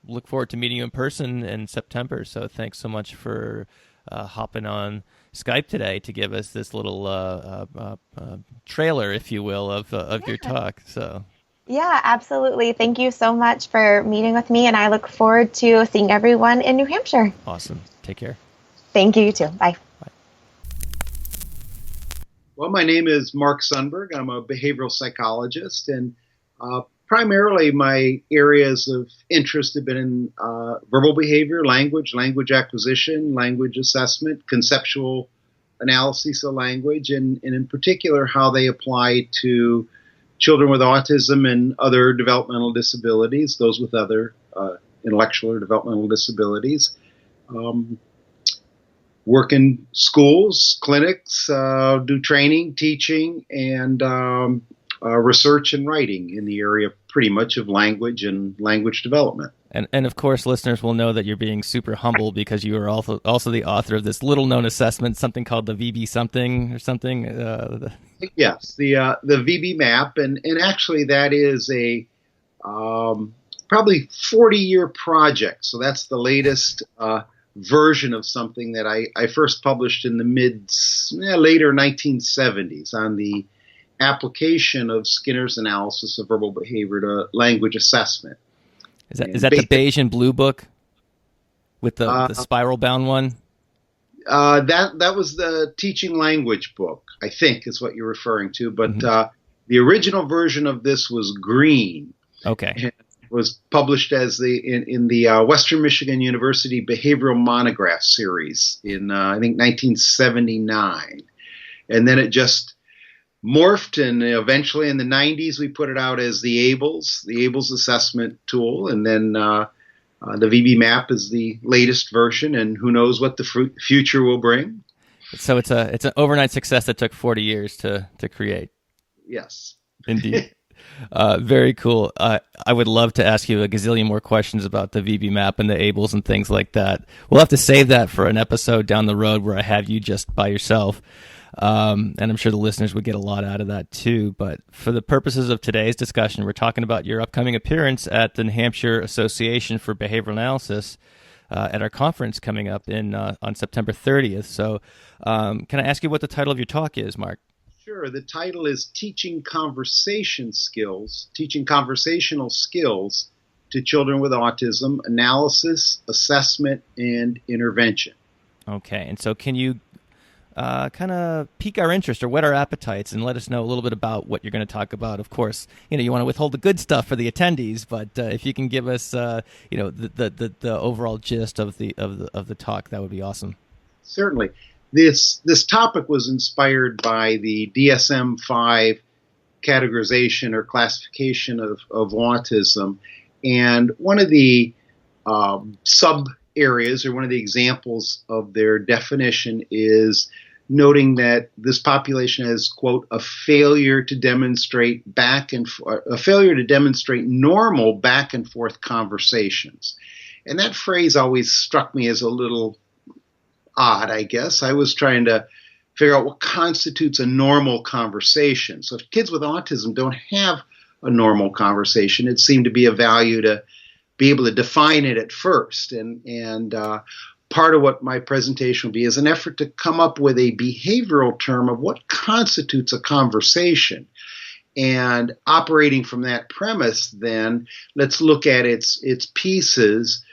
look forward to meeting you in person in September. So thanks so much for hopping on Skype today to give us this little trailer, if you will, of your talk. So. Yeah, absolutely. Thank you so much for meeting with me, and I look forward to seeing everyone in New Hampshire. Awesome. Take care. Thank you, you too. Bye. Well, my name is Mark Sundberg. I'm a behavioral psychologist, and primarily my areas of interest have been in verbal behavior, language acquisition, language assessment, conceptual analysis of language, and in particular how they apply to children with autism and other developmental disabilities, those with other intellectual or developmental disabilities. Work in schools, clinics, do training, teaching, and research and writing in the area pretty much of language and language development. And of course, listeners will know that you're being super humble because you are also the author of this little-known assessment, something called the VB something or something. Yes, the VB map, and actually that is a probably 40-year project. So that's the latest version of something that I first published in the later 1970s on the application of Skinner's analysis of verbal behavior to language assessment. Is that the beige and blue book with the spiral bound one? That was the teaching language book, I think is what you're referring to. But the original version of this was green. Okay. And it was published as in the Western Michigan University Behavioral Monograph series in I think 1979, and then it just morphed, and eventually in the 90s we put it out as the ABLES assessment tool, and then the VB map is the latest version, and who knows what the future will bring. So it's an overnight success that took 40 years to create. Yes, indeed. Very cool. I would love to ask you a gazillion more questions about the VB map and the ABLES and things like that. We'll have to save that for an episode down the road where I have you just by yourself. And I'm sure the listeners would get a lot out of that too. But for the purposes of today's discussion, we're talking about your upcoming appearance at the New Hampshire Association for Behavioral Analysis at our conference coming up on September 30th. So can I ask you what the title of your talk is, Mark? Sure. The title is Teaching Conversational Skills to Children with Autism, Analysis, Assessment, and Intervention. Okay. And so can you kind of pique our interest or whet our appetites and let us know a little bit about what you're going to talk about? Of course, you want to withhold the good stuff for the attendees, but if you can give us, the overall gist of the talk, that would be awesome. Certainly. This topic was inspired by the DSM-5 categorization or classification of autism, and one of the sub areas or one of the examples of their definition is noting that this population has, quote, a failure to demonstrate normal back and forth conversations. And that phrase always struck me as a little odd, I guess. I was trying to figure out what constitutes a normal conversation. So if kids with autism don't have a normal conversation, it seemed to be of value to be able to define it at first. And part of what my presentation will be is an effort to come up with a behavioral term of what constitutes a conversation. And operating from that premise, then, let's look at its pieces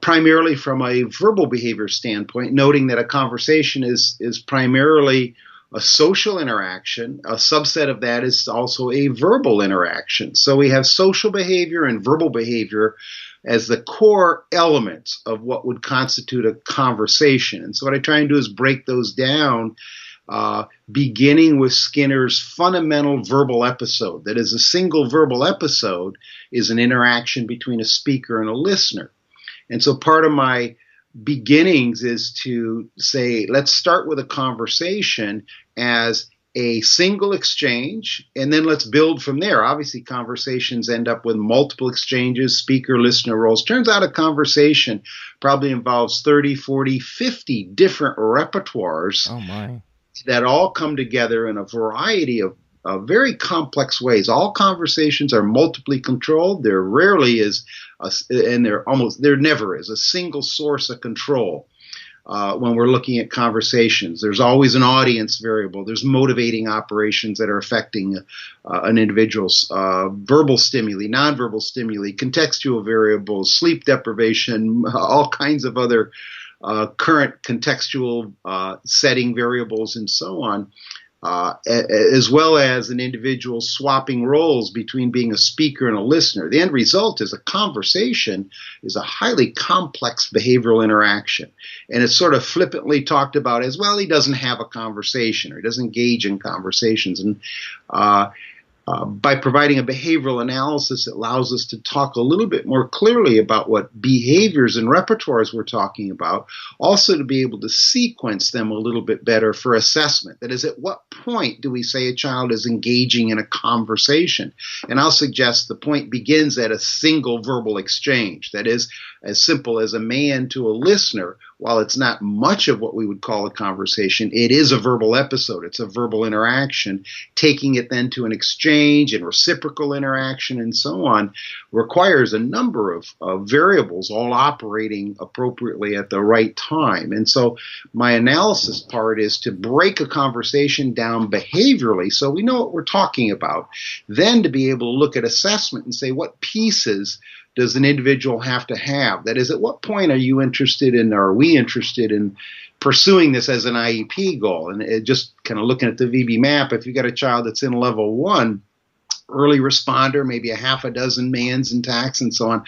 primarily from a verbal behavior standpoint, noting that a conversation is primarily a social interaction. A subset of that is also a verbal interaction. So we have social behavior and verbal behavior as the core elements of what would constitute a conversation. And so what I try and do is break those down, beginning with Skinner's fundamental verbal episode. That is, a single verbal episode is an interaction between a speaker and a listener. And so part of my beginnings is to say, let's start with a conversation as a single exchange, and then let's build from there. Obviously, conversations end up with multiple exchanges, speaker-listener roles. Turns out a conversation probably involves 30, 40, 50 different repertoires that all come together in a variety of very complex ways. All conversations are multiply controlled. There rarely is, there never is a single source of control. When we're looking at conversations, there's always an audience variable. There's motivating operations that are affecting an individual's verbal stimuli, nonverbal stimuli, contextual variables, sleep deprivation, all kinds of other current contextual setting variables, and so on. As well as an individual swapping roles between being a speaker and a listener. The end result is a conversation is a highly complex behavioral interaction. And it's sort of flippantly talked about as, well, he doesn't have a conversation, or he doesn't engage in conversations. And by providing a behavioral analysis, it allows us to talk a little bit more clearly about what behaviors and repertoires we're talking about, also to be able to sequence them a little bit better for assessment. That is, at what point do we say a child is engaging in a conversation? And I'll suggest the point begins at a single verbal exchange. That is, as simple as a man to a listener. While it's not much of what we would call a conversation, it is a verbal episode. It's a verbal interaction. Taking it then to an exchange and reciprocal interaction and so on requires a number of variables all operating appropriately at the right time. And so my analysis part is to break a conversation down behaviorally so we know what we're talking about. Then to be able to look at assessment and say, what pieces does an individual have to have? That is, at what point are you interested in, or are we interested in pursuing this as an IEP goal? And just kind of looking at the VB map, if you got a child that's in level 1, early responder, maybe a half a dozen MANs and TACs and so on,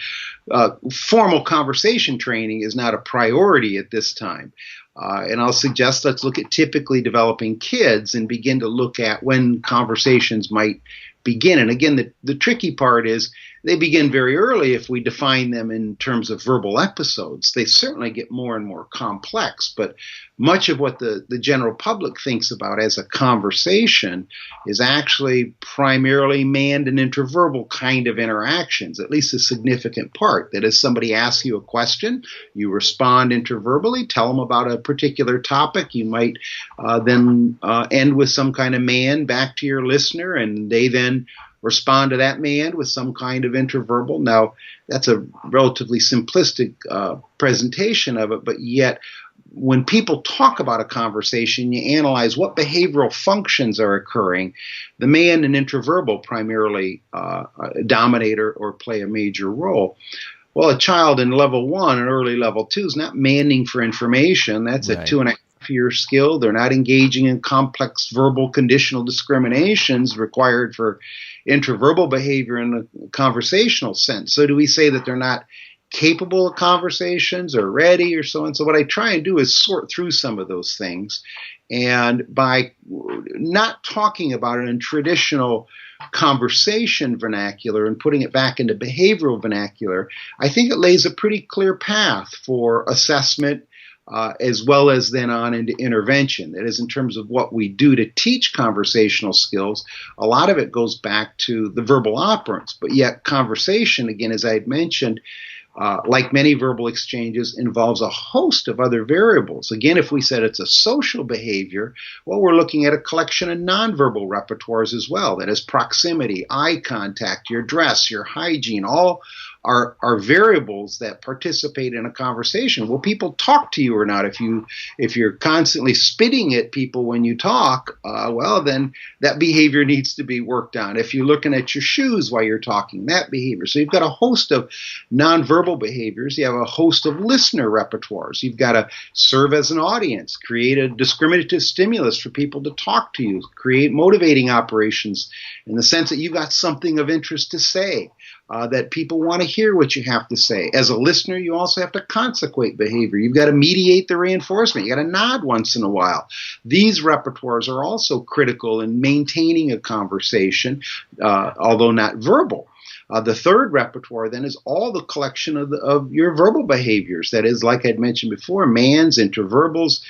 formal conversation training is not a priority at this time. And I'll suggest let's look at typically developing kids and begin to look at when conversations might begin. And again, the tricky part is they begin very early if we define them in terms of verbal episodes. They certainly get more and more complex, but much of what the general public thinks about as a conversation is actually primarily manned and interverbal kind of interactions, at least a significant part. That is, somebody asks you a question, you respond interverbally, tell them about a particular topic. You might then end with some kind of man back to your listener, and they then respond to that man with some kind of interverbal. Now, that's a relatively simplistic presentation of it, but yet when people talk about a conversation, you analyze what behavioral functions are occurring. The man and interverbal primarily dominate or play a major role. Well, a child in level 1 and early level 2 is not manning for information. That's a 2.5-year skill. They're not engaging in complex verbal conditional discriminations required for interverbal behavior in a conversational sense. So do we say that they're not capable of conversations or ready or so on? So what I try and do is sort through some of those things. And by not talking about it in traditional conversation vernacular and putting it back into behavioral vernacular, I think it lays a pretty clear path for assessment as well as then on into intervention. That is, in terms of what we do to teach conversational skills, a lot of it goes back to the verbal operants. But yet conversation, again, as I had mentioned, like many verbal exchanges, involves a host of other variables. Again, if we said it's a social behavior, well, we're looking at a collection of nonverbal repertoires as well. That is proximity, eye contact, your dress, your hygiene, all are variables that participate in a conversation. Will people talk to you or not? If you're constantly spitting at people when you talk, well, then that behavior needs to be worked on. If you're looking at your shoes while you're talking, that behavior. So you've got a host of nonverbal behaviors. You have a host of listener repertoires. You've got to serve as an audience, create a discriminative stimulus for people to talk to you, create motivating operations in the sense that you've got something of interest to say, that people want to hear what you have to say. As a listener, you also have to consequate behavior. You've got to mediate the reinforcement. You got to nod once in a while. These repertoires are also critical in maintaining a conversation, although not verbal. The third repertoire then is all the collection of your verbal behaviors. That is, like I'd mentioned before, mands, interverbals,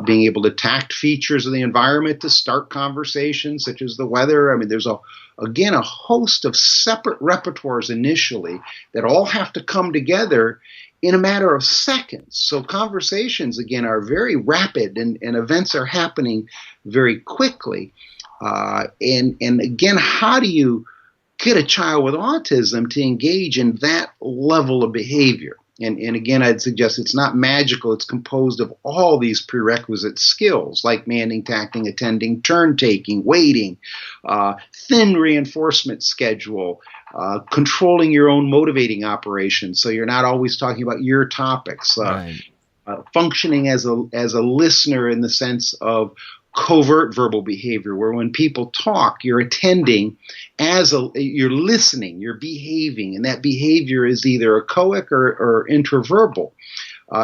being able to tact features of the environment to start conversations, such as the weather. I mean, there's again a host of separate repertoires initially that all have to come together in a matter of seconds. So conversations, again, are very rapid and events are happening very quickly. And again, how do you get a child with autism to engage in that level of behavior? And again, I'd suggest it's not magical. It's composed of all these prerequisite skills like manding, tacting, attending, turn taking, waiting, thin reinforcement schedule, controlling your own motivating operations so you're not always talking about your topics, Right. Functioning as a listener in the sense of covert verbal behavior, where when people talk, you're attending you're listening, you're behaving, and that behavior is either echoic or intraverbal.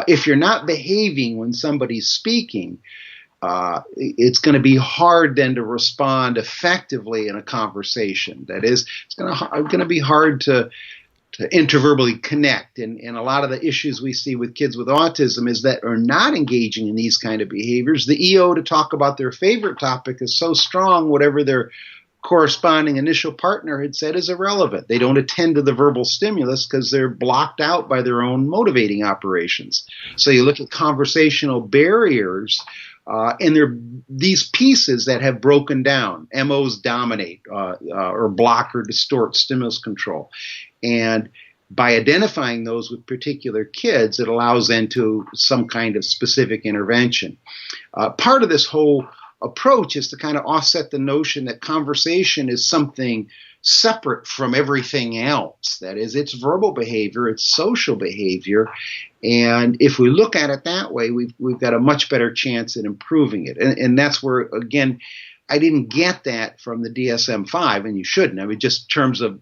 If you're not behaving when somebody's speaking, it's going to be hard then to respond effectively in a conversation. That is, it's going to be hard to interverbally connect. And a lot of the issues we see with kids with autism is that are not engaging in these kind of behaviors. The EO to talk about their favorite topic is so strong, whatever their corresponding initial partner had said is irrelevant. They don't attend to the verbal stimulus because they're blocked out by their own motivating operations. So you look at conversational barriers, and there are these pieces that have broken down. MOs dominate or block or distort stimulus control. And by identifying those with particular kids, it allows them to some kind of specific intervention. Part of this whole approach is to kind of offset the notion that conversation is something separate from everything else. That is, it's verbal behavior, it's social behavior. And if we look at it that way, we've got a much better chance at improving it. And that's where, again, I didn't get that from the DSM-5, and you shouldn't. I mean, just in terms of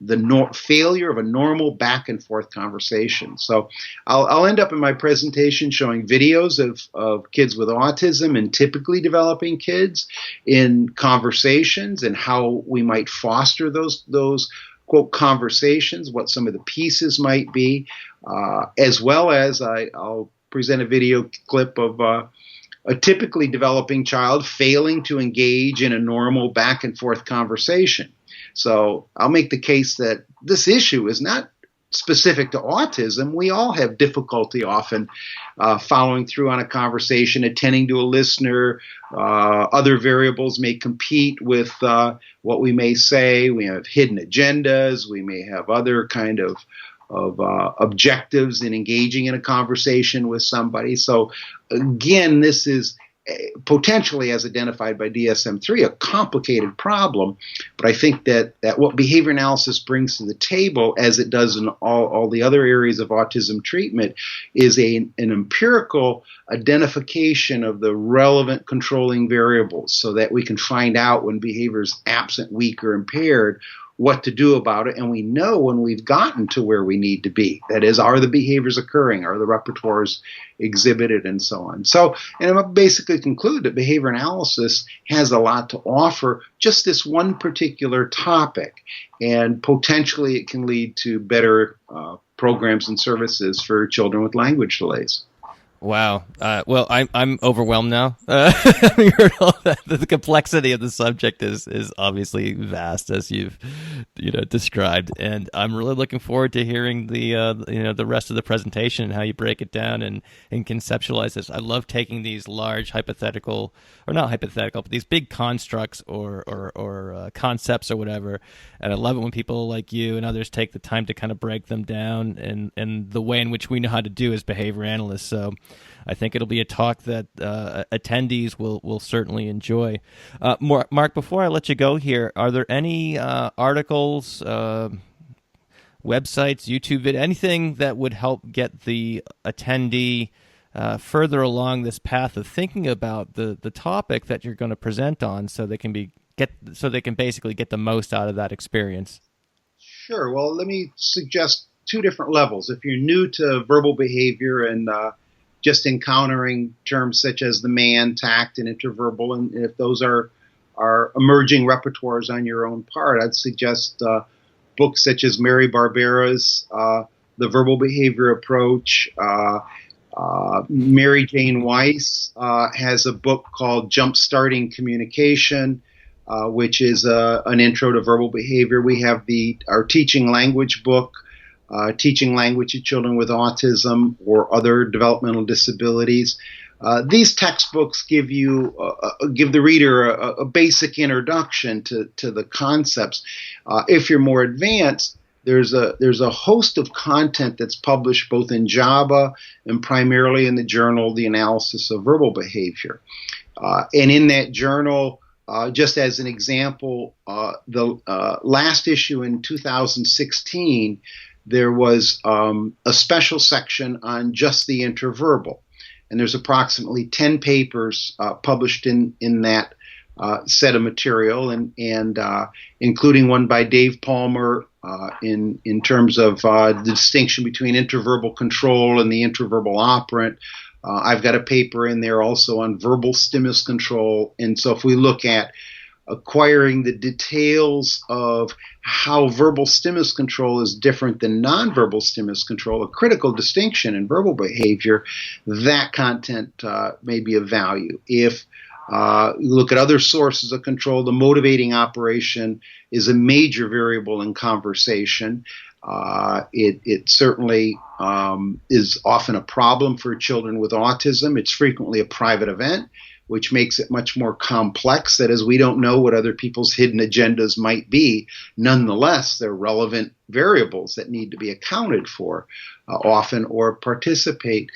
the failure of a normal back and forth conversation. So I'll end up in my presentation showing videos of kids with autism and typically developing kids in conversations and how we might foster those quote conversations, what some of the pieces might be, as well as I'll present a video clip of a typically developing child failing to engage in a normal back and forth conversation. So I'll make the case that this issue is not specific to autism. We all have difficulty often following through on a conversation, attending to a listener. Other variables may compete with what we may say. We have hidden agendas. We may have other kind of objectives in engaging in a conversation with somebody. So again, this is potentially, as identified by DSM-3, a complicated problem. But I think that what behavior analysis brings to the table, as it does in all the other areas of autism treatment, is an empirical identification of the relevant controlling variables so that we can find out when behavior is absent, weak, or impaired, what to do about it, and we know when we've gotten to where we need to be. That is, are the behaviors occurring? Are the repertoires exhibited, and so on? So, and I'll basically conclude that behavior analysis has a lot to offer just this one particular topic, and potentially it can lead to better programs and services for children with language delays. Wow. Well, I'm overwhelmed now. You heard all that. The complexity of the subject is obviously vast, as you've described, and I'm really looking forward to hearing the rest of the presentation and how you break it down and conceptualize this. I love taking these large hypothetical, or not hypothetical, but these big constructs or concepts or whatever, and I love it when people like you and others take the time to kind of break them down and the way in which we know how to do as behavior analysts. So I think it'll be a talk that attendees will certainly enjoy. Mark, before I let you go here, are there any articles, websites, YouTube video, anything that would help get the attendee further along this path of thinking about the topic that you're going to present on, so they can basically get the most out of that experience? Sure. Well, let me suggest two different levels. If you're new to verbal behavior and just encountering terms such as the man, tact, and interverbal, and if those are emerging repertoires on your own part, I'd suggest books such as Mary Barbera's The Verbal Behavior Approach. Mary Jane Weiss has a book called Jumpstarting Communication, which is an intro to verbal behavior. We have our teaching language book, Teaching Language to Children with Autism or Other Developmental Disabilities. These textbooks give the reader a basic introduction to the concepts. If you're more advanced, there's a host of content that's published both in JABA and primarily in the journal The Analysis of Verbal Behavior. And in that journal, just as an example, the last issue in 2016, there was a special section on just the interverbal. And there's approximately 10 papers published in that set of material, and including one by Dave Palmer in terms of the distinction between interverbal control and the interverbal operant. I've got a paper in there also on verbal stimulus control. And so if we look at acquiring the details of how verbal stimulus control is different than nonverbal stimulus control, a critical distinction in verbal behavior, that content may be of value. If you look at other sources of control, the motivating operation is a major variable in conversation. It certainly is often a problem for children with autism. It's frequently a private event, which makes it much more complex. That is, we don't know what other people's hidden agendas might be. Nonetheless, they're relevant variables that need to be accounted for often or participate.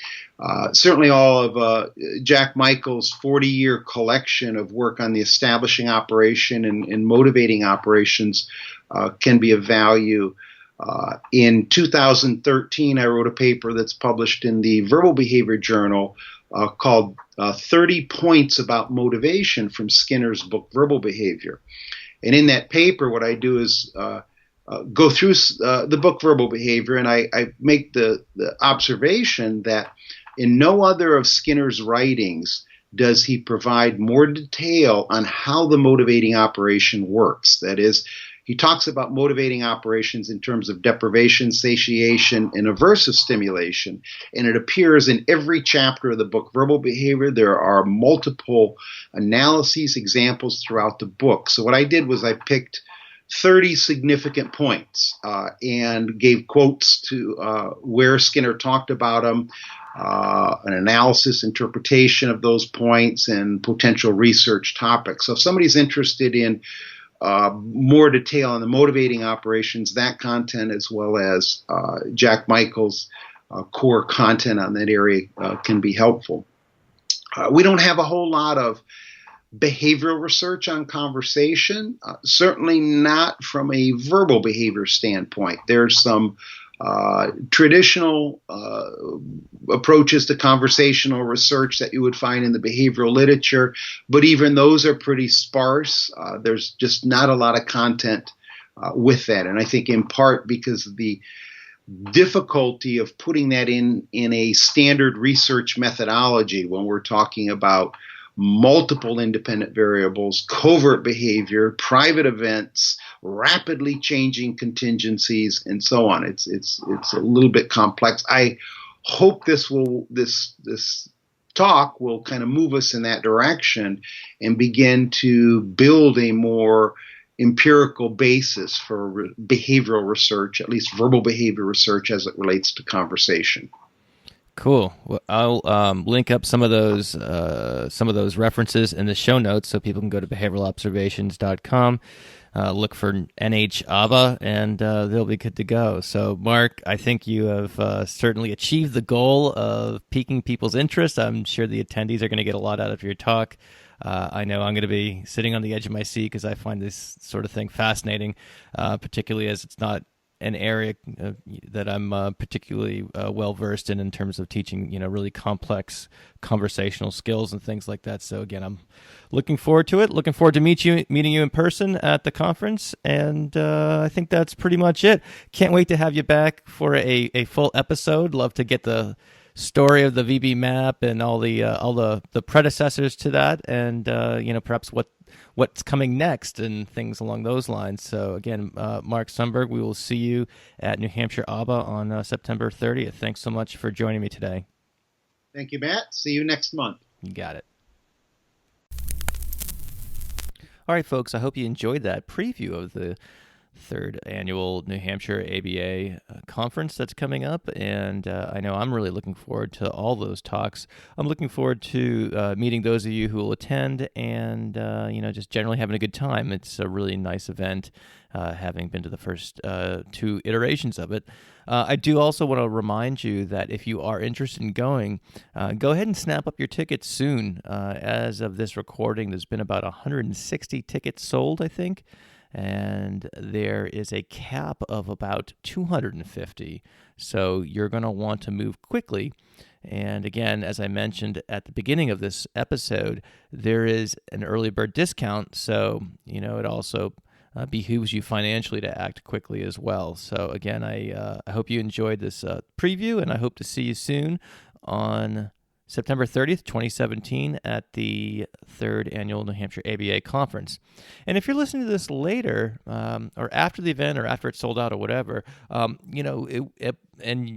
Certainly all of Jack Michael's 40-year collection of work on the establishing operation and motivating operations can be of value. In 2013, I wrote a paper that's published in the Verbal Behavior Journal called 30 Points About Motivation from Skinner's book, Verbal Behavior. And in that paper, what I do is go through the book Verbal Behavior, and I make the observation that in no other of Skinner's writings does he provide more detail on how the motivating operation works. That is, he talks about motivating operations in terms of deprivation, satiation, and aversive stimulation, and it appears in every chapter of the book Verbal Behavior. There are multiple analyses, examples throughout the book. So what I did was I picked 30 significant points and gave quotes to where Skinner talked about them, an analysis, interpretation of those points, and potential research topics. So if somebody's interested in more detail on the motivating operations, that content, as well as Jack Michael's core content on that area can be helpful. We don't have a whole lot of behavioral research on conversation, certainly not from a verbal behavior standpoint. There's some traditional approaches to conversational research that you would find in the behavioral literature, but even those are pretty sparse. There's just not a lot of content with that. And I think in part because of the difficulty of putting that in a standard research methodology when we're talking about multiple independent variables, covert behavior, private events, rapidly changing contingencies, and so on. It's a little bit complex. I hope this talk will kind of move us in that direction and begin to build a more empirical basis for behavioral research, at least verbal behavior research as it relates to conversation. Cool. Well, I'll link up some of those references in the show notes so people can go to behavioralobservations.com, look for NH-ABA, and they'll be good to go. So, Mark, I think you have certainly achieved the goal of piquing people's interest. I'm sure the attendees are going to get a lot out of your talk. I know I'm going to be sitting on the edge of my seat because I find this sort of thing fascinating, particularly as it's not an area that I'm particularly well-versed in terms of teaching, really complex conversational skills and things like that. So again, I'm looking forward to it. Looking forward to meeting you in person at the conference. And I think that's pretty much it. Can't wait to have you back for a full episode. Love to get the story of the VB map and all the predecessors to that, and perhaps what's coming next and things along those lines. So again, Mark Sundberg, we will see you at New Hampshire ABA on September 30th. Thanks so much for joining me today. Thank you, Matt. See you next month. You got it. All right, folks, I hope you enjoyed that preview of the third annual New Hampshire ABA conference that's coming up, and I know I'm really looking forward to all those talks. I'm looking forward to meeting those of you who will attend, and just generally having a good time. It's a really nice event, having been to the first two iterations of it. I do also want to remind you that if you are interested in going, go ahead and snap up your tickets soon. As of this recording, there's been about 160 tickets sold, I think. And there is a cap of about 250. So you're going to want to move quickly. And again, as I mentioned at the beginning of this episode, there is an early bird discount. So, it also behooves you financially to act quickly as well. So again, I hope you enjoyed this preview, and I hope to see you soon on September 30th, 2017 at the third annual New Hampshire ABA conference. And if you're listening to this later, or after the event, or after it's sold out, or whatever, and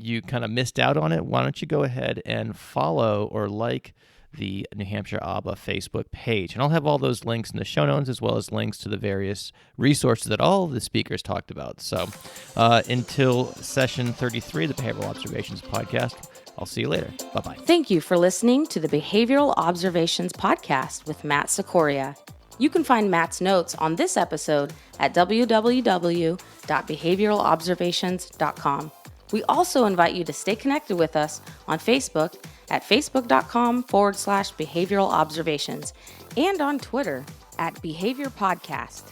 you kind of missed out on it, why don't you go ahead and follow or like the New Hampshire ABA Facebook page. And I'll have all those links in the show notes, as well as links to the various resources that all of the speakers talked about. So until session 33 of the Behavioral Observations podcast, I'll see you later. Bye-bye. Thank you for listening to the Behavioral Observations podcast with Matt Sikoria. You can find Matt's notes on this episode at www.behavioralobservations.com. We also invite you to stay connected with us on Facebook at facebook.com/behavioral observations and on Twitter at Behavior Podcast.